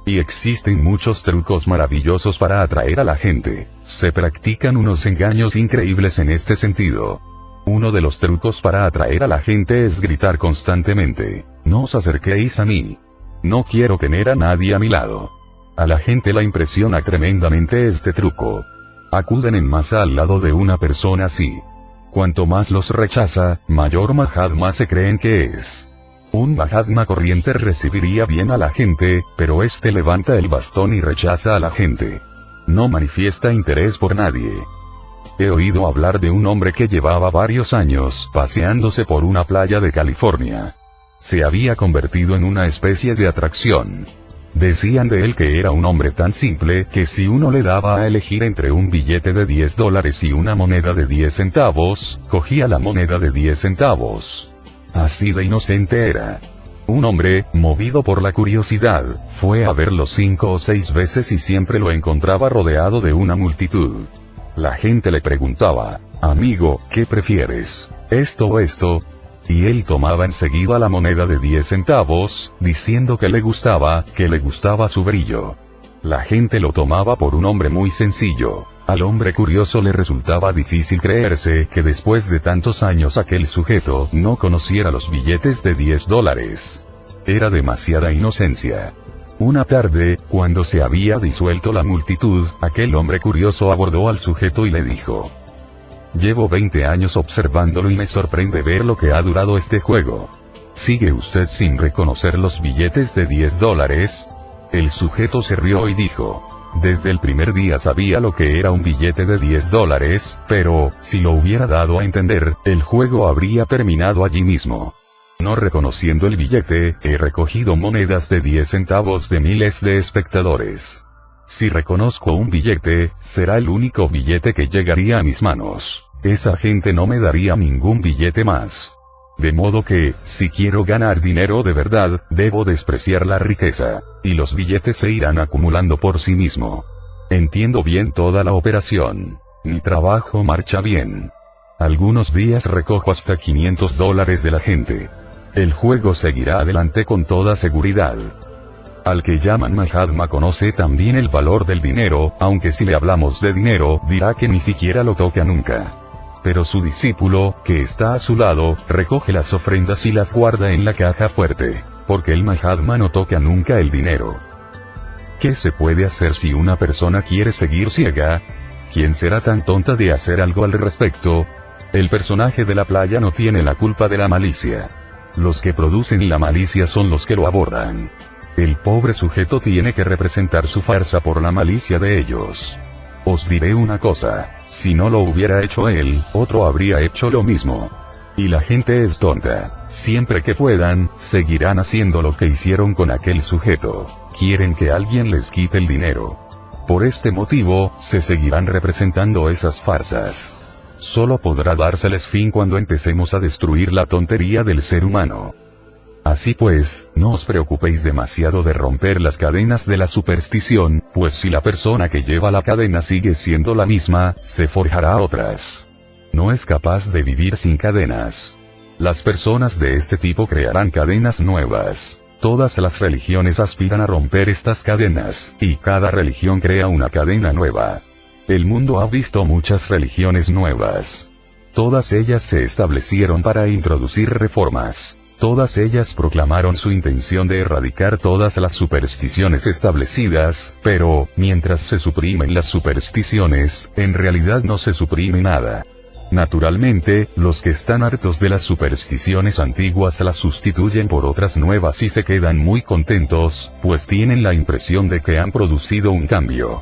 Y existen muchos trucos maravillosos para atraer a la gente. Se practican unos engaños increíbles en este sentido. Uno de los trucos para atraer a la gente es gritar constantemente: no os acerquéis a mí. No quiero tener a nadie a mi lado. A la gente la impresiona tremendamente este truco. Acuden en masa al lado de una persona así. Cuanto más los rechaza, mayor Mahatma se creen que es. Un Mahatma corriente recibiría bien a la gente, pero este levanta el bastón y rechaza a la gente. No manifiesta interés por nadie. He oído hablar de un hombre que llevaba varios años paseándose por una playa de California. Se había convertido en una especie de atracción. Decían de él que era un hombre tan simple que si uno le daba a elegir entre un billete de $10 y una moneda de 10 centavos, cogía la moneda de 10 centavos. Así de inocente era. Un hombre, movido por la curiosidad, fue a verlo 5 o 6 veces y siempre lo encontraba rodeado de una multitud. La gente le preguntaba: amigo, ¿qué prefieres? ¿Esto o esto? Y él tomaba enseguida la moneda de 10 centavos, diciendo que le gustaba su brillo. La gente lo tomaba por un hombre muy sencillo. Al hombre curioso le resultaba difícil creerse que después de tantos años aquel sujeto no conociera los billetes de $10. Era demasiada inocencia. Una tarde, cuando se había disuelto la multitud, aquel hombre curioso abordó al sujeto y le dijo: llevo 20 años observándolo y me sorprende ver lo que ha durado este juego. ¿Sigue usted sin reconocer los billetes de $10? El sujeto se rió y dijo: desde el primer día sabía lo que era un billete de $10, pero, si lo hubiera dado a entender, el juego habría terminado allí mismo. No reconociendo el billete, he recogido monedas de 10 centavos de miles de espectadores. Si reconozco un billete, será el único billete que llegaría a mis manos. Esa gente no me daría ningún billete más. De modo que, si quiero ganar dinero de verdad, debo despreciar la riqueza, y los billetes se irán acumulando por sí mismo. Entiendo bien toda la operación. Mi trabajo marcha bien. Algunos días recojo hasta $500 de la gente. El juego seguirá adelante con toda seguridad. Al que llaman Mahatma conoce también el valor del dinero, aunque si le hablamos de dinero, dirá que ni siquiera lo toca nunca. Pero su discípulo, que está a su lado, recoge las ofrendas y las guarda en la caja fuerte, porque el Mahatma no toca nunca el dinero. ¿Qué se puede hacer si una persona quiere seguir ciega? ¿Quién será tan tonta de hacer algo al respecto? El personaje de la playa no tiene la culpa de la malicia. Los que producen la malicia son los que lo abordan. El pobre sujeto tiene que representar su farsa por la malicia de ellos. Os diré una cosa, si no lo hubiera hecho él, otro habría hecho lo mismo. Y la gente es tonta. Siempre que puedan, seguirán haciendo lo que hicieron con aquel sujeto. Quieren que alguien les quite el dinero. Por este motivo, se seguirán representando esas farsas. Solo podrá dárseles fin cuando empecemos a destruir la tontería del ser humano. Así pues, no os preocupéis demasiado de romper las cadenas de la superstición, pues si la persona que lleva la cadena sigue siendo la misma, se forjará otras. No es capaz de vivir sin cadenas. Las personas de este tipo crearán cadenas nuevas. Todas las religiones aspiran a romper estas cadenas, y cada religión crea una cadena nueva. El mundo ha visto muchas religiones nuevas. Todas ellas se establecieron para introducir reformas. Todas ellas proclamaron su intención de erradicar todas las supersticiones establecidas, pero, mientras se suprimen las supersticiones, en realidad no se suprime nada. Naturalmente, los que están hartos de las supersticiones antiguas las sustituyen por otras nuevas y se quedan muy contentos, pues tienen la impresión de que han producido un cambio.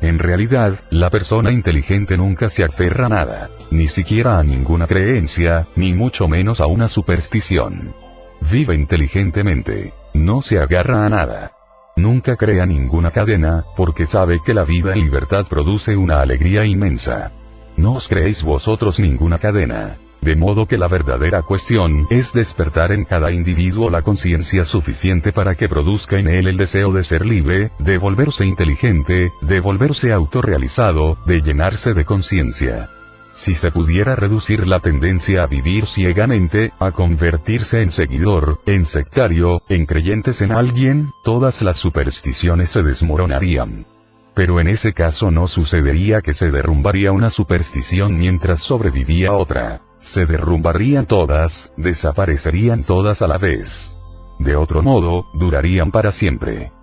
En realidad, la persona inteligente nunca se aferra a nada, ni siquiera a ninguna creencia, ni mucho menos a una superstición. Vive inteligentemente, no se agarra a nada. Nunca crea ninguna cadena, porque sabe que la vida en libertad produce una alegría inmensa. No os creéis vosotros ninguna cadena. De modo que la verdadera cuestión es despertar en cada individuo la conciencia suficiente para que produzca en él el deseo de ser libre, de volverse inteligente, de volverse autorrealizado, de llenarse de conciencia. Si se pudiera reducir la tendencia a vivir ciegamente, a convertirse en seguidor, en sectario, en creyentes en alguien, todas las supersticiones se desmoronarían. Pero en ese caso no sucedería que se derrumbaría una superstición mientras sobrevivía otra. Se derrumbarían todas, desaparecerían todas a la vez. De otro modo, durarían para siempre.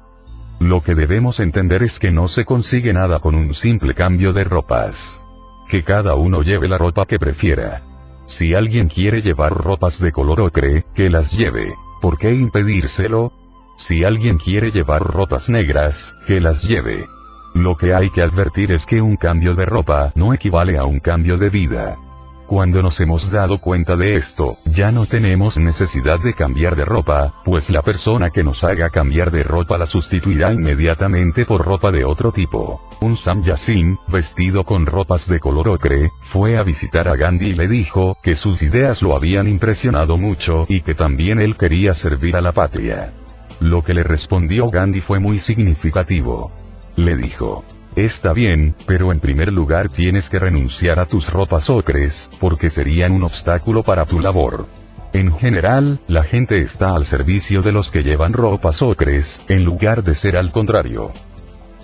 Lo que debemos entender es que no se consigue nada con un simple cambio de ropas. Que cada uno lleve la ropa que prefiera. Si alguien quiere llevar ropas de color ocre, que las lleve. ¿Por qué impedírselo? Si alguien quiere llevar ropas negras, que las lleve. Lo que hay que advertir es que un cambio de ropa no equivale a un cambio de vida. Cuando nos hemos dado cuenta de esto, ya no tenemos necesidad de cambiar de ropa, pues la persona que nos haga cambiar de ropa la sustituirá inmediatamente por ropa de otro tipo. Un sannyasín, vestido con ropas de color ocre, fue a visitar a Gandhi y le dijo que sus ideas lo habían impresionado mucho y que también él quería servir a la patria. Lo que le respondió Gandhi fue muy significativo. Le dijo: está bien, pero en primer lugar tienes que renunciar a tus ropas ocres, porque serían un obstáculo para tu labor. En general, la gente está al servicio de los que llevan ropas ocres, en lugar de ser al contrario.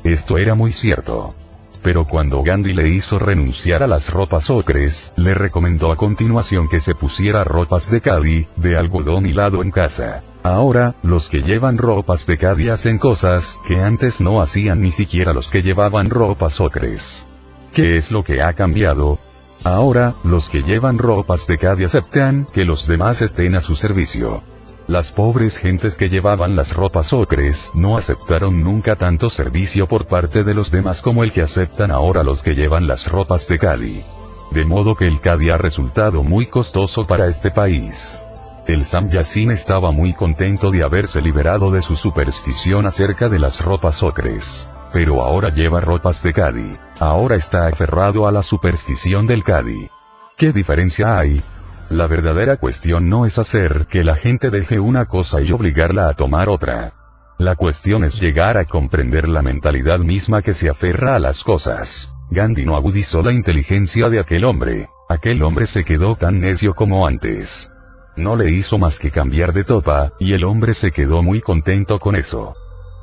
Esto era muy cierto. Pero cuando Gandhi le hizo renunciar a las ropas ocres, le recomendó a continuación que se pusiera ropas de khadi, de algodón hilado en casa. Ahora, los que llevan ropas de khadi hacen cosas que antes no hacían ni siquiera los que llevaban ropas ocres. ¿Qué es lo que ha cambiado? Ahora, los que llevan ropas de khadi aceptan que los demás estén a su servicio. Las pobres gentes que llevaban las ropas ocres no aceptaron nunca tanto servicio por parte de los demás como el que aceptan ahora los que llevan las ropas de khadi. De modo que el khadi ha resultado muy costoso para este país. El sannyasín estaba muy contento de haberse liberado de su superstición acerca de las ropas ocres. Pero ahora lleva ropas de khadi. Ahora está aferrado a la superstición del khadi. ¿Qué diferencia hay? La verdadera cuestión no es hacer que la gente deje una cosa y obligarla a tomar otra. La cuestión es llegar a comprender la mentalidad misma que se aferra a las cosas. Gandhi no agudizó la inteligencia de aquel hombre. Aquel hombre se quedó tan necio como antes. No le hizo más que cambiar de topa, y el hombre se quedó muy contento con eso.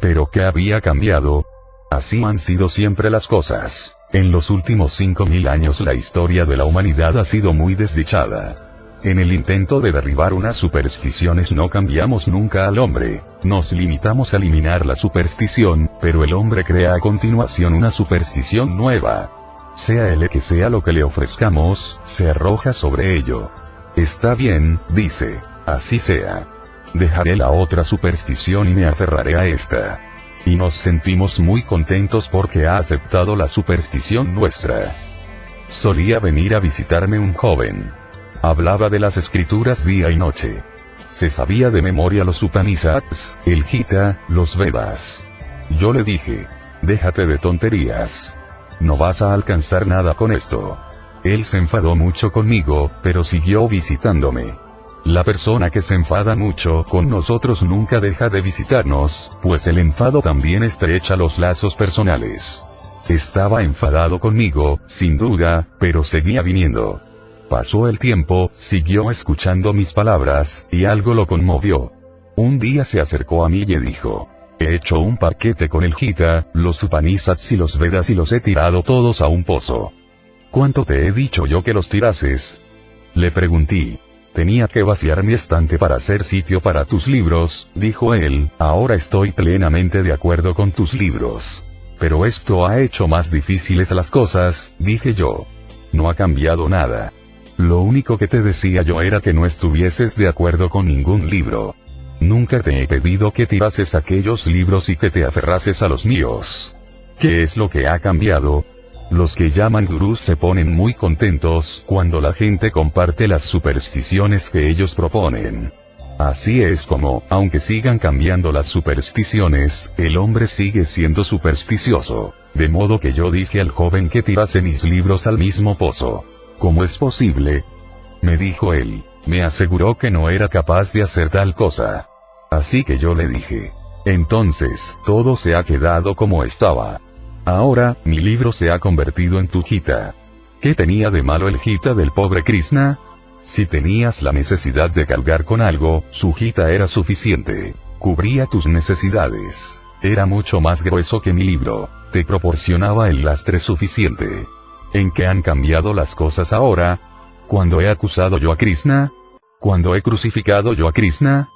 ¿Pero qué había cambiado? Así han sido siempre las cosas. En los últimos 5000 años la historia de la humanidad ha sido muy desdichada. En el intento de derribar unas supersticiones no cambiamos nunca al hombre. Nos limitamos a eliminar la superstición, pero el hombre crea a continuación una superstición nueva. Sea él que sea lo que le ofrezcamos, se arroja sobre ello. Está bien, dice, así sea. Dejaré la otra superstición y me aferraré a esta. Y nos sentimos muy contentos porque ha aceptado la superstición nuestra. Solía venir a visitarme un joven. Hablaba de las escrituras día y noche. Se sabía de memoria los Upanishads, el Gita, los Vedas. Yo le dije: déjate de tonterías. No vas a alcanzar nada con esto. Él se enfadó mucho conmigo, pero siguió visitándome. La persona que se enfada mucho con nosotros nunca deja de visitarnos, pues el enfado también estrecha los lazos personales. Estaba enfadado conmigo, sin duda, pero seguía viniendo. Pasó el tiempo, siguió escuchando mis palabras, y algo lo conmovió. Un día se acercó a mí y dijo: he hecho un paquete con el Gita, los Upanishads y los Vedas y los he tirado todos a un pozo. ¿Cuánto te he dicho yo que los tirases? Le pregunté. Tenía que vaciar mi estante para hacer sitio para tus libros, dijo él. Ahora estoy plenamente de acuerdo con tus libros. Pero esto ha hecho más difíciles las cosas, dije yo. No ha cambiado nada. Lo único que te decía yo era que no estuvieses de acuerdo con ningún libro. Nunca te he pedido que tirases aquellos libros y que te aferrases a los míos. ¿Qué es lo que ha cambiado? Los que llaman gurús se ponen muy contentos cuando la gente comparte las supersticiones que ellos proponen. Así es como, aunque sigan cambiando las supersticiones, el hombre sigue siendo supersticioso. De modo que yo dije al joven que tirase mis libros al mismo pozo. ¿Cómo es posible? Me dijo él. Me aseguró que no era capaz de hacer tal cosa. Así que yo le dije: entonces, todo se ha quedado como estaba. Ahora, mi libro se ha convertido en tu Gita. ¿Qué tenía de malo el Gita del pobre Krishna? Si tenías la necesidad de cargar con algo, su Gita era suficiente. Cubría tus necesidades. Era mucho más grueso que mi libro. Te proporcionaba el lastre suficiente. ¿En qué han cambiado las cosas ahora? ¿Cuándo he acusado yo a Krishna? ¿Cuándo he crucificado yo a Krishna?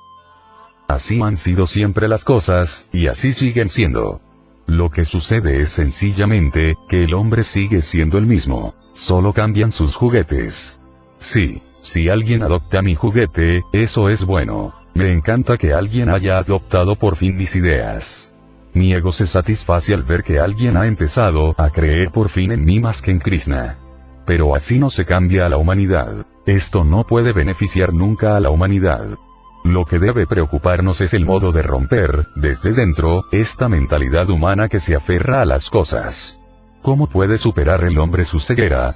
Así han sido siempre las cosas, y así siguen siendo. Lo que sucede es sencillamente, que el hombre sigue siendo el mismo, solo cambian sus juguetes. Sí, si alguien adopta mi juguete, eso es bueno. Me encanta que alguien haya adoptado por fin mis ideas. Mi ego se satisface al ver que alguien ha empezado a creer por fin en mí más que en Krishna. Pero así no se cambia a la humanidad. Esto no puede beneficiar nunca a la humanidad. Lo que debe preocuparnos es el modo de romper, desde dentro, esta mentalidad humana que se aferra a las cosas. ¿Cómo puede superar el hombre su ceguera?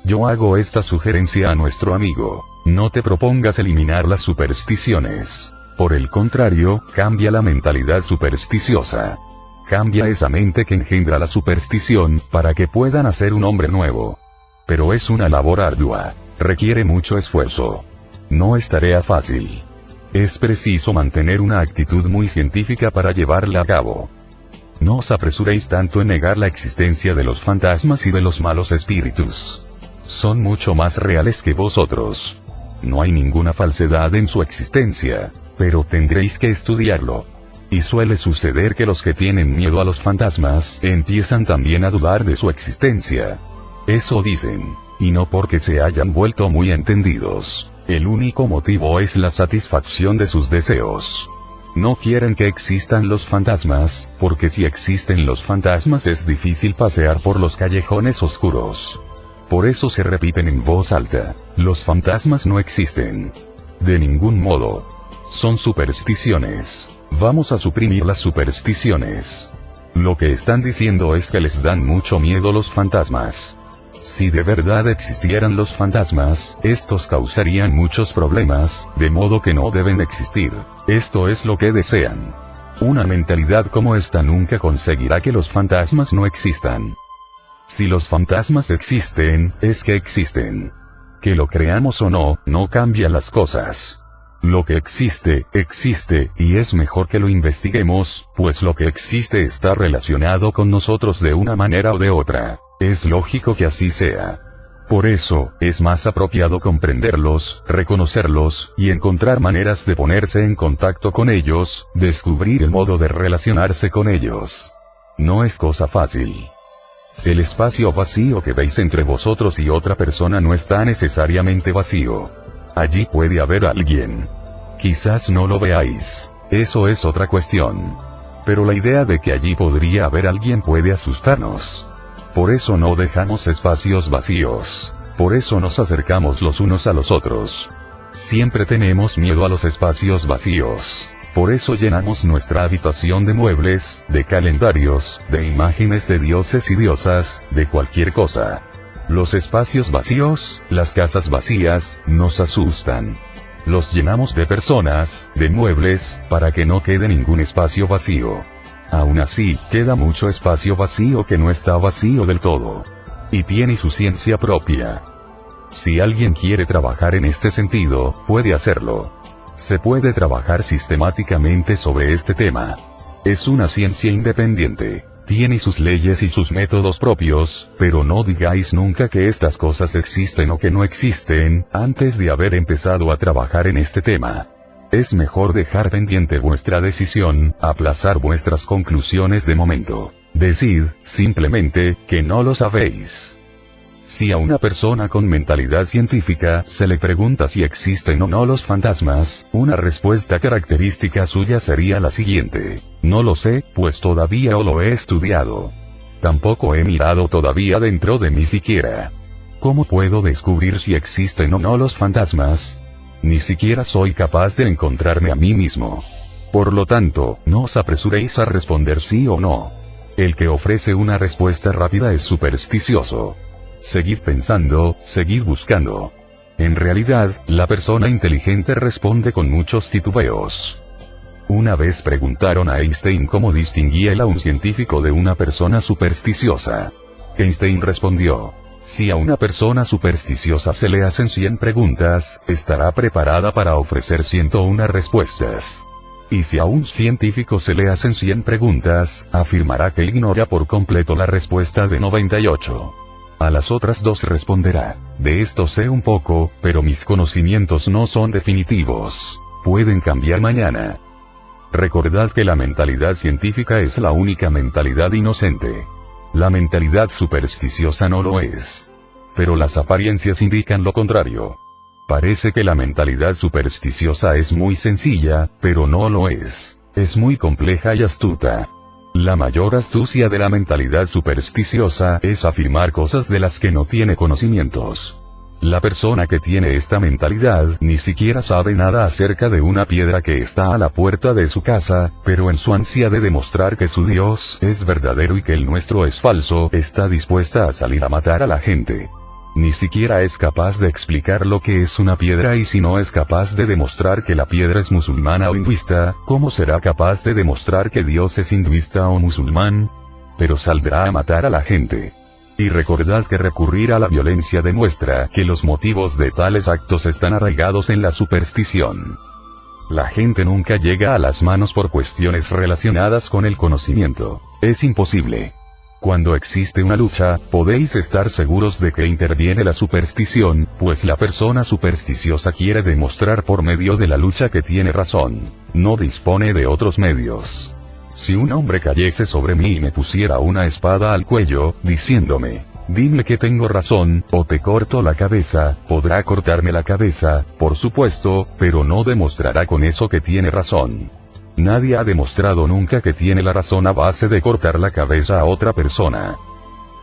Yo hago esta sugerencia a nuestro amigo: no te propongas eliminar las supersticiones. Por el contrario, cambia la mentalidad supersticiosa. Cambia esa mente que engendra la superstición, para que puedan hacer un hombre nuevo. Pero es una labor ardua. Requiere mucho esfuerzo. No es tarea fácil. Es preciso mantener una actitud muy científica para llevarla a cabo. No os apresuréis tanto en negar la existencia de los fantasmas y de los malos espíritus. Son mucho más reales que vosotros. No hay ninguna falsedad en su existencia, pero tendréis que estudiarlo. Y suele suceder que los que tienen miedo a los fantasmas empiezan también a dudar de su existencia. Eso dicen, y no porque se hayan vuelto muy entendidos. El único motivo es la satisfacción de sus deseos. No quieren que existan los fantasmas, porque si existen los fantasmas es difícil pasear por los callejones oscuros. Por eso se repiten en voz alta: los fantasmas no existen. De ningún modo. Son supersticiones. Vamos a suprimir las supersticiones. Lo que están diciendo es que les dan mucho miedo los fantasmas. Si de verdad existieran los fantasmas, estos causarían muchos problemas, de modo que no deben existir. Esto es lo que desean. Una mentalidad como esta nunca conseguirá que los fantasmas no existan. Si los fantasmas existen, es que existen. Que lo creamos o no, no cambia las cosas. Lo que existe, existe, y es mejor que lo investiguemos, pues lo que existe está relacionado con nosotros de una manera o de otra. Es lógico que así sea. Por eso, es más apropiado comprenderlos, reconocerlos, y encontrar maneras de ponerse en contacto con ellos, descubrir el modo de relacionarse con ellos. No es cosa fácil. El espacio vacío que veis entre vosotros y otra persona no está necesariamente vacío. Allí puede haber alguien. Quizás no lo veáis. Eso es otra cuestión. Pero la idea de que allí podría haber alguien puede asustarnos. Por eso no dejamos espacios vacíos. Por eso nos acercamos los unos a los otros. Siempre tenemos miedo a los espacios vacíos. Por eso llenamos nuestra habitación de muebles, de calendarios, de imágenes de dioses y diosas, de cualquier cosa. Los espacios vacíos, las casas vacías, nos asustan. Los llenamos de personas, de muebles, para que no quede ningún espacio vacío. Aún así, queda mucho espacio vacío que no está vacío del todo. Y tiene su ciencia propia. Si alguien quiere trabajar en este sentido, puede hacerlo. Se puede trabajar sistemáticamente sobre este tema. Es una ciencia independiente. Tiene sus leyes y sus métodos propios, pero no digáis nunca que estas cosas existen o que no existen, antes de haber empezado a trabajar en este tema. Es mejor dejar pendiente vuestra decisión, aplazar vuestras conclusiones de momento. Decid, simplemente, que no lo sabéis. Si a una persona con mentalidad científica se le pregunta si existen o no los fantasmas, una respuesta característica suya sería la siguiente: no lo sé, pues todavía no lo he estudiado. Tampoco he mirado todavía dentro de mí siquiera. ¿Cómo puedo descubrir si existen o no los fantasmas? Ni siquiera soy capaz de encontrarme a mí mismo. Por lo tanto, no os apresuréis a responder sí o no. El que ofrece una respuesta rápida es supersticioso. Seguid pensando, seguid buscando. En realidad, la persona inteligente responde con muchos titubeos. Una vez preguntaron a Einstein cómo distinguía él a un científico de una persona supersticiosa. Einstein respondió: si a una persona supersticiosa se le hacen 100 preguntas, estará preparada para ofrecer 101 respuestas. Y si a un científico se le hacen 100 preguntas, afirmará que ignora por completo la respuesta de 98. A las otras 2 responderá: de esto sé un poco, pero mis conocimientos no son definitivos. Pueden cambiar mañana. Recordad que la mentalidad científica es la única mentalidad inocente. La mentalidad supersticiosa no lo es. Pero las apariencias indican lo contrario. Parece que la mentalidad supersticiosa es muy sencilla, pero no lo es. Es muy compleja y astuta. La mayor astucia de la mentalidad supersticiosa es afirmar cosas de las que no tiene conocimientos. La persona que tiene esta mentalidad ni siquiera sabe nada acerca de una piedra que está a la puerta de su casa, pero en su ansia de demostrar que su Dios es verdadero y que el nuestro es falso, está dispuesta a salir a matar a la gente. Ni siquiera es capaz de explicar lo que es una piedra, y si no es capaz de demostrar que la piedra es musulmana o hinduista, ¿cómo será capaz de demostrar que Dios es hinduista o musulmán? Pero saldrá a matar a la gente. Y recordad que recurrir a la violencia demuestra que los motivos de tales actos están arraigados en la superstición. La gente nunca llega a las manos por cuestiones relacionadas con el conocimiento. Es imposible. Cuando existe una lucha, podéis estar seguros de que interviene la superstición, pues la persona supersticiosa quiere demostrar por medio de la lucha que tiene razón. No dispone de otros medios. Si un hombre cayese sobre mí y me pusiera una espada al cuello, diciéndome: dime que tengo razón, o te corto la cabeza, podrá cortarme la cabeza, por supuesto, pero no demostrará con eso que tiene razón. Nadie ha demostrado nunca que tiene la razón a base de cortar la cabeza a otra persona.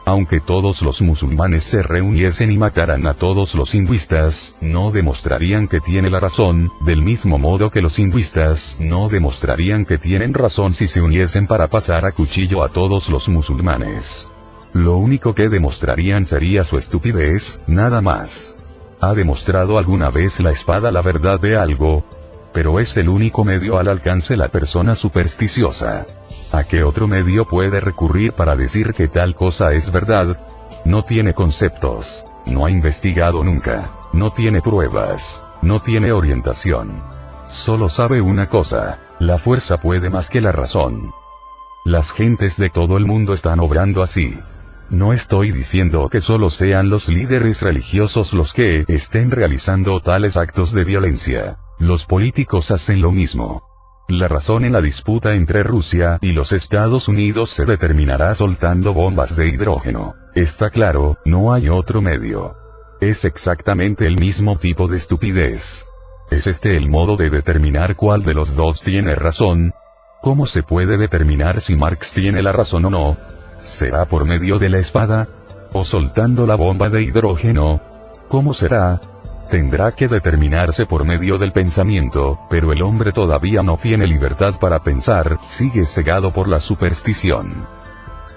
Aunque todos los musulmanes se reuniesen y mataran a todos los hinduistas, no demostrarían que tiene la razón, del mismo modo que los hinduistas no demostrarían que tienen razón si se uniesen para pasar a cuchillo a todos los musulmanes. Lo único que demostrarían sería su estupidez, nada más. ¿Ha demostrado alguna vez la espada la verdad de algo? Pero es el único medio al alcance de la persona supersticiosa. ¿A qué otro medio puede recurrir para decir que tal cosa es verdad? No tiene conceptos, no ha investigado nunca, no tiene pruebas, no tiene orientación. Solo sabe una cosa: la fuerza puede más que la razón. Las gentes de todo el mundo están obrando así. No estoy diciendo que solo sean los líderes religiosos los que estén realizando tales actos de violencia. Los políticos hacen lo mismo. La razón en la disputa entre Rusia y los Estados Unidos se determinará soltando bombas de hidrógeno. Está claro, no hay otro medio. Es exactamente el mismo tipo de estupidez. ¿Es este el modo de determinar cuál de los dos tiene razón? ¿Cómo se puede determinar si Marx tiene la razón o no? ¿Será por medio de la espada? ¿O soltando la bomba de hidrógeno? ¿Cómo será? Tendrá que determinarse por medio del pensamiento, pero el hombre todavía no tiene libertad para pensar, sigue cegado por la superstición.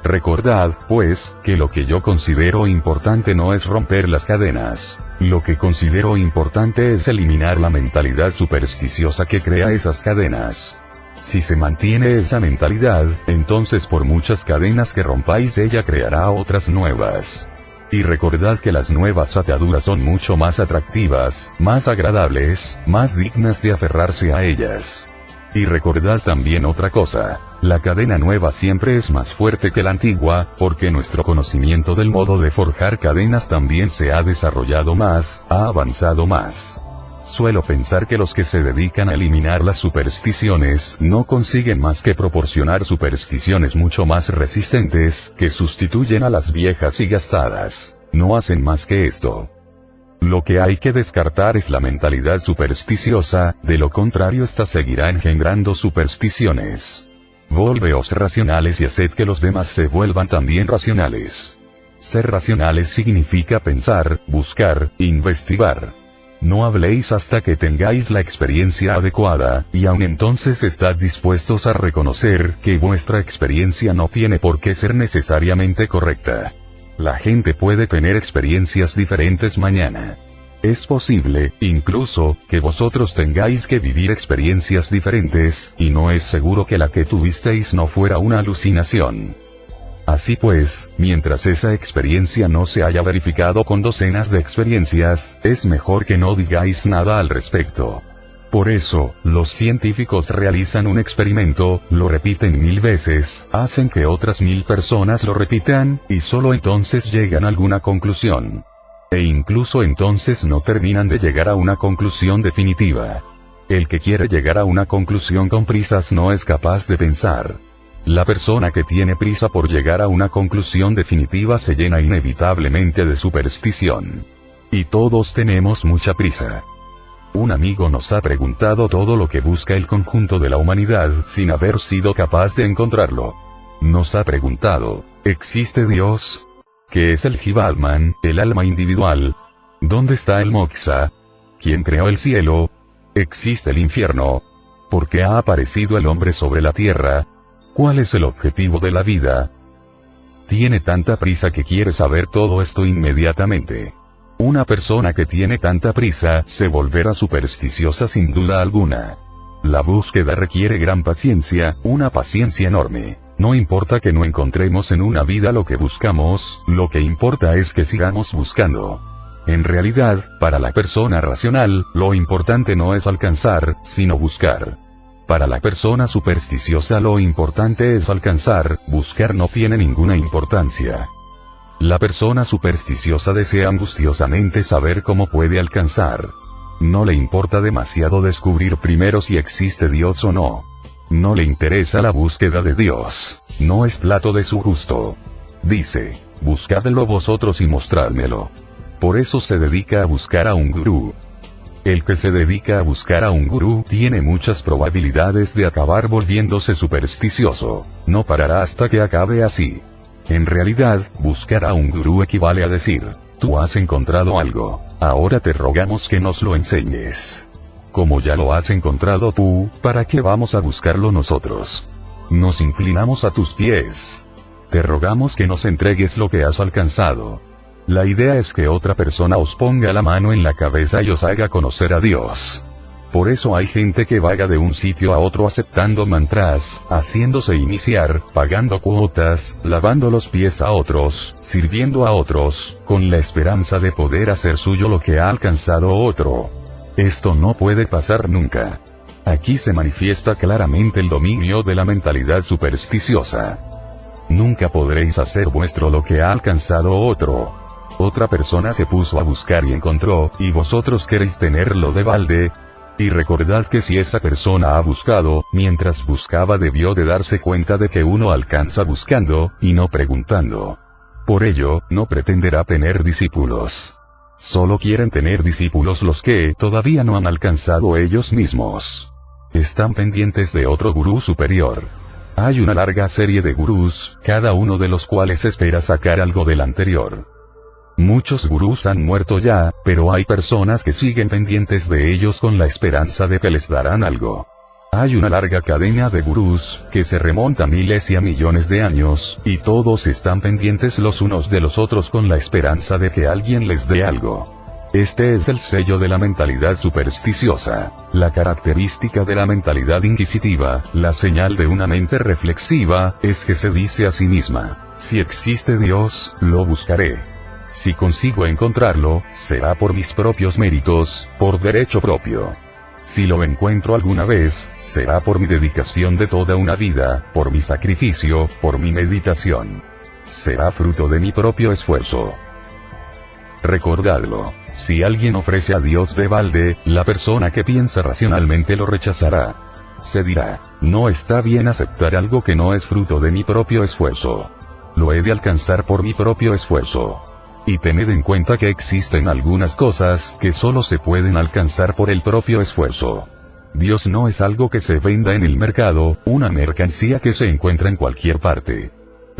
Recordad, pues, que lo que yo considero importante no es romper las cadenas. Lo que considero importante es eliminar la mentalidad supersticiosa que crea esas cadenas. Si se mantiene esa mentalidad, entonces por muchas cadenas que rompáis ella creará otras nuevas. Y recordad que las nuevas ataduras son mucho más atractivas, más agradables, más dignas de aferrarse a ellas. Y recordad también otra cosa, la cadena nueva siempre es más fuerte que la antigua, porque nuestro conocimiento del modo de forjar cadenas también se ha desarrollado más, ha avanzado más. Suelo pensar que los que se dedican a eliminar las supersticiones no consiguen más que proporcionar supersticiones mucho más resistentes, que sustituyen a las viejas y gastadas. No hacen más que esto. Lo que hay que descartar es la mentalidad supersticiosa, de lo contrario esta seguirá engendrando supersticiones. Volveos racionales y haced que los demás se vuelvan también racionales. Ser racionales significa pensar, buscar, investigar. No habléis hasta que tengáis la experiencia adecuada, y aun entonces estad dispuestos a reconocer que vuestra experiencia no tiene por qué ser necesariamente correcta. La gente puede tener experiencias diferentes mañana. Es posible, incluso, que vosotros tengáis que vivir experiencias diferentes, y no es seguro que la que tuvisteis no fuera una alucinación. Así pues, mientras esa experiencia no se haya verificado con docenas de experiencias, es mejor que no digáis nada al respecto. Por eso, los científicos realizan un experimento, lo repiten 1000 veces, hacen que otras 1000 personas lo repitan, y solo entonces llegan a alguna conclusión. E incluso entonces no terminan de llegar a una conclusión definitiva. El que quiere llegar a una conclusión con prisas no es capaz de pensar. La persona que tiene prisa por llegar a una conclusión definitiva se llena inevitablemente de superstición. Y todos tenemos mucha prisa. Un amigo nos ha preguntado todo lo que busca el conjunto de la humanidad sin haber sido capaz de encontrarlo. Nos ha preguntado, ¿existe Dios? ¿Qué es el Jivatman, el alma individual? ¿Dónde está el moksha? ¿Quién creó el cielo? ¿Existe el infierno? ¿Por qué ha aparecido el hombre sobre la tierra? ¿Cuál es el objetivo de la vida? Tiene tanta prisa que quiere saber todo esto inmediatamente. Una persona que tiene tanta prisa se volverá supersticiosa sin duda alguna. La búsqueda requiere gran paciencia, una paciencia enorme. No importa que no encontremos en una vida lo que buscamos, lo que importa es que sigamos buscando. En realidad, para la persona racional, lo importante no es alcanzar, sino buscar. Para la persona supersticiosa lo importante es alcanzar, buscar no tiene ninguna importancia. La persona supersticiosa desea angustiosamente saber cómo puede alcanzar. No le importa demasiado descubrir primero si existe Dios o no. No le interesa la búsqueda de Dios. No es plato de su gusto. Dice, buscadlo vosotros y mostrádmelo. Por eso se dedica a buscar a un gurú. El que se dedica a buscar a un gurú tiene muchas probabilidades de acabar volviéndose supersticioso. No parará hasta que acabe así. En realidad, buscar a un gurú equivale a decir, tú has encontrado algo, ahora te rogamos que nos lo enseñes. Como ya lo has encontrado tú, ¿para qué vamos a buscarlo nosotros? Nos inclinamos a tus pies. Te rogamos que nos entregues lo que has alcanzado. La idea es que otra persona os ponga la mano en la cabeza y os haga conocer a Dios. Por eso hay gente que vaga de un sitio a otro aceptando mantras, haciéndose iniciar, pagando cuotas, lavando los pies a otros, sirviendo a otros, con la esperanza de poder hacer suyo lo que ha alcanzado otro. Esto no puede pasar nunca. Aquí se manifiesta claramente el dominio de la mentalidad supersticiosa. Nunca podréis hacer vuestro lo que ha alcanzado otro. Otra persona se puso a buscar y encontró, y vosotros queréis tenerlo de balde. Y recordad que si esa persona ha buscado, mientras buscaba debió de darse cuenta de que uno alcanza buscando, y no preguntando. Por ello, no pretenderá tener discípulos. Solo quieren tener discípulos los que todavía no han alcanzado ellos mismos. Están pendientes de otro gurú superior. Hay una larga serie de gurús, cada uno de los cuales espera sacar algo del anterior. Muchos gurús han muerto ya, pero hay personas que siguen pendientes de ellos con la esperanza de que les darán algo. Hay una larga cadena de gurús, que se remonta miles y a millones de años, y todos están pendientes los unos de los otros con la esperanza de que alguien les dé algo. Este es el sello de la mentalidad supersticiosa, la característica de la mentalidad inquisitiva, la señal de una mente reflexiva, es que se dice a sí misma, si existe Dios, lo buscaré. Si consigo encontrarlo, será por mis propios méritos, por derecho propio. Si lo encuentro alguna vez, será por mi dedicación de toda una vida, por mi sacrificio, por mi meditación. Será fruto de mi propio esfuerzo. Recordadlo, si alguien ofrece a Dios de balde, la persona que piensa racionalmente lo rechazará. Se dirá, no está bien aceptar algo que no es fruto de mi propio esfuerzo. Lo he de alcanzar por mi propio esfuerzo. Y tened en cuenta que existen algunas cosas que solo se pueden alcanzar por el propio esfuerzo. Dios no es algo que se venda en el mercado, una mercancía que se encuentra en cualquier parte.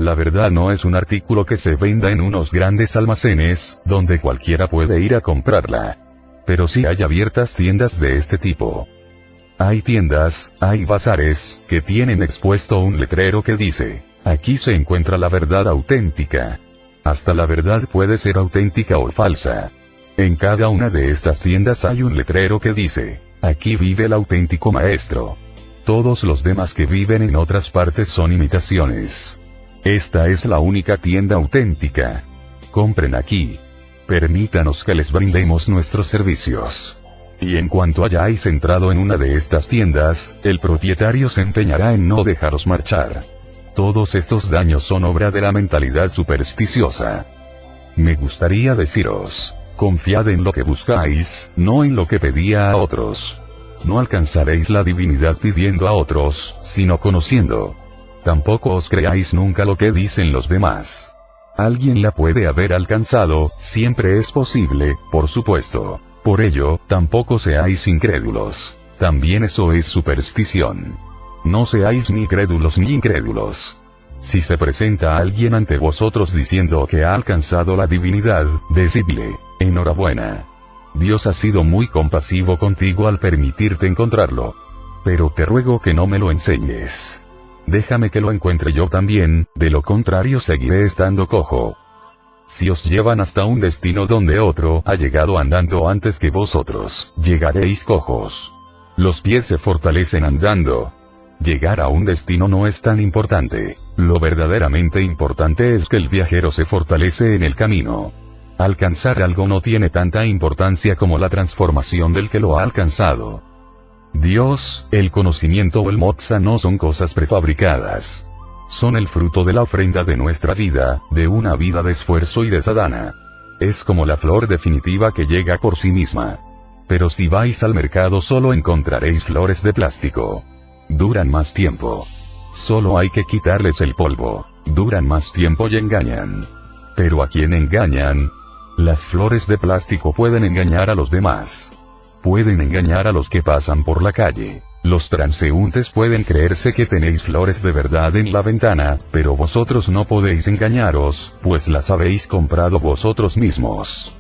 La verdad no es un artículo que se venda en unos grandes almacenes, donde cualquiera puede ir a comprarla. Pero sí hay abiertas tiendas de este tipo. Hay tiendas, hay bazares, que tienen expuesto un letrero que dice, aquí se encuentra la verdad auténtica. Hasta la verdad puede ser auténtica o falsa. En cada una de estas tiendas hay un letrero que dice, aquí vive el auténtico maestro. Todos los demás que viven en otras partes son imitaciones. Esta es la única tienda auténtica. Compren aquí. Permítanos que les brindemos nuestros servicios. Y en cuanto hayáis entrado en una de estas tiendas, el propietario se empeñará en no dejaros marchar. Todos estos daños son obra de la mentalidad supersticiosa. Me gustaría deciros, confiad en lo que buscáis, no en lo que pedía a otros. No alcanzaréis la divinidad pidiendo a otros, sino conociendo. Tampoco os creáis nunca lo que dicen los demás. Alguien la puede haber alcanzado, siempre es posible, por supuesto. Por ello, tampoco seáis incrédulos. También eso es superstición. No seáis ni crédulos ni incrédulos. Si se presenta alguien ante vosotros diciendo que ha alcanzado la divinidad, decidle, enhorabuena. Dios ha sido muy compasivo contigo al permitirte encontrarlo. Pero te ruego que no me lo enseñes. Déjame que lo encuentre yo también, de lo contrario seguiré estando cojo. Si os llevan hasta un destino donde otro ha llegado andando antes que vosotros, llegaréis cojos. Los pies se fortalecen andando. Llegar a un destino no es tan importante. Lo verdaderamente importante es que el viajero se fortalece en el camino. Alcanzar algo no tiene tanta importancia como la transformación del que lo ha alcanzado. Dios, el conocimiento o el moksha no son cosas prefabricadas. Son el fruto de la ofrenda de nuestra vida, de una vida de esfuerzo y de sadhana. Es como la flor definitiva que llega por sí misma. Pero si vais al mercado solo encontraréis flores de plástico. Duran más tiempo. Solo hay que quitarles el polvo. Duran más tiempo y engañan. ¿Pero a quién engañan? Las flores de plástico pueden engañar a los demás. Pueden engañar a los que pasan por la calle. Los transeúntes pueden creerse que tenéis flores de verdad en la ventana, pero vosotros no podéis engañaros, pues las habéis comprado vosotros mismos.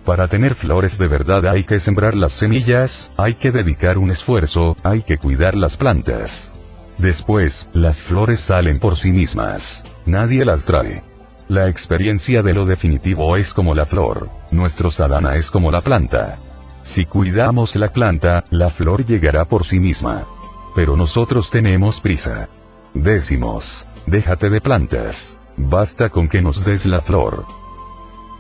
Para tener flores de verdad hay que sembrar las semillas, hay que dedicar un esfuerzo, hay que cuidar las plantas. Después, las flores salen por sí mismas. Nadie las trae. La experiencia de lo definitivo es como la flor. Nuestro sadhana es como la planta. Si cuidamos la planta, la flor llegará por sí misma. Pero nosotros tenemos prisa. Decimos, déjate de plantas. Basta con que nos des la flor.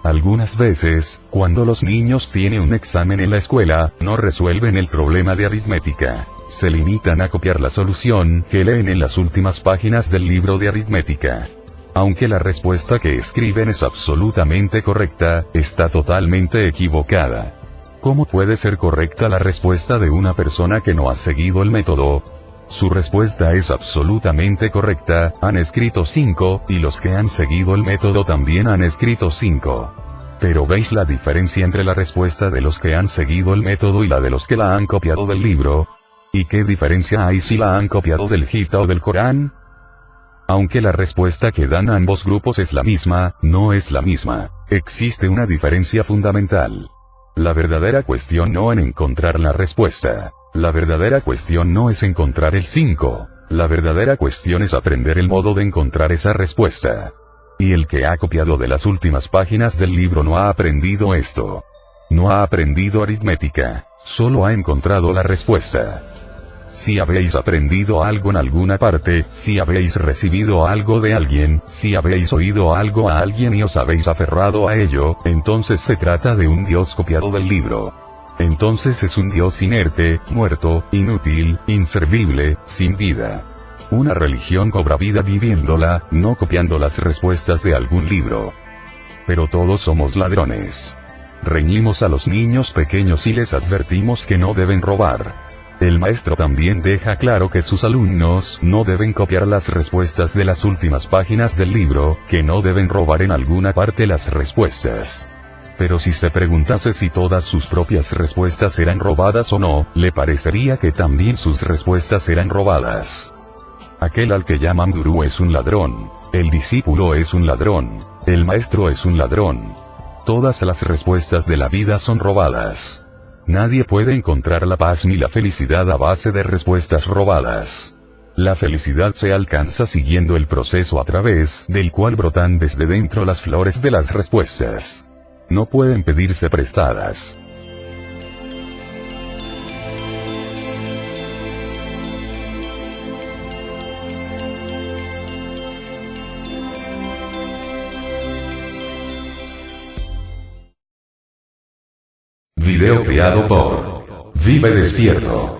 Algunas veces, cuando los niños tienen un examen en la escuela, no resuelven el problema de aritmética. Se limitan a copiar la solución que leen en las últimas páginas del libro de aritmética. Aunque la respuesta que escriben es absolutamente correcta, está totalmente equivocada. ¿Cómo puede ser correcta la respuesta de una persona que no ha seguido el método? Su respuesta es absolutamente correcta, han escrito 5, y los que han seguido el método también han escrito 5. Pero ¿veis la diferencia entre la respuesta de los que han seguido el método y la de los que la han copiado del libro? ¿Y qué diferencia hay si la han copiado del Gita o del Corán? Aunque la respuesta que dan ambos grupos es la misma, no es la misma. Existe una diferencia fundamental. La verdadera cuestión no en encontrar la respuesta. La verdadera cuestión no es encontrar el 5. La verdadera cuestión es aprender el modo de encontrar esa respuesta. Y el que ha copiado de las últimas páginas del libro no ha aprendido esto. No ha aprendido aritmética, solo ha encontrado la respuesta. Si habéis aprendido algo en alguna parte, si habéis recibido algo de alguien, si habéis oído algo a alguien y os habéis aferrado a ello, entonces se trata de un Dios copiado del libro. Entonces es un Dios inerte, muerto, inútil, inservible, sin vida. Una religión cobra vida viviéndola, no copiando las respuestas de algún libro. Pero todos somos ladrones. Reñimos a los niños pequeños y les advertimos que no deben robar. El maestro también deja claro que sus alumnos no deben copiar las respuestas de las últimas páginas del libro, que no deben robar en alguna parte las respuestas. Pero si se preguntase si todas sus propias respuestas eran robadas o no, le parecería que también sus respuestas eran robadas. Aquel al que llaman gurú es un ladrón, el discípulo es un ladrón, el maestro es un ladrón. Todas las respuestas de la vida son robadas. Nadie puede encontrar la paz ni la felicidad a base de respuestas robadas. La felicidad se alcanza siguiendo el proceso a través del cual brotan desde dentro las flores de las respuestas. No pueden pedirse prestadas. Video creado por Vive Despierto.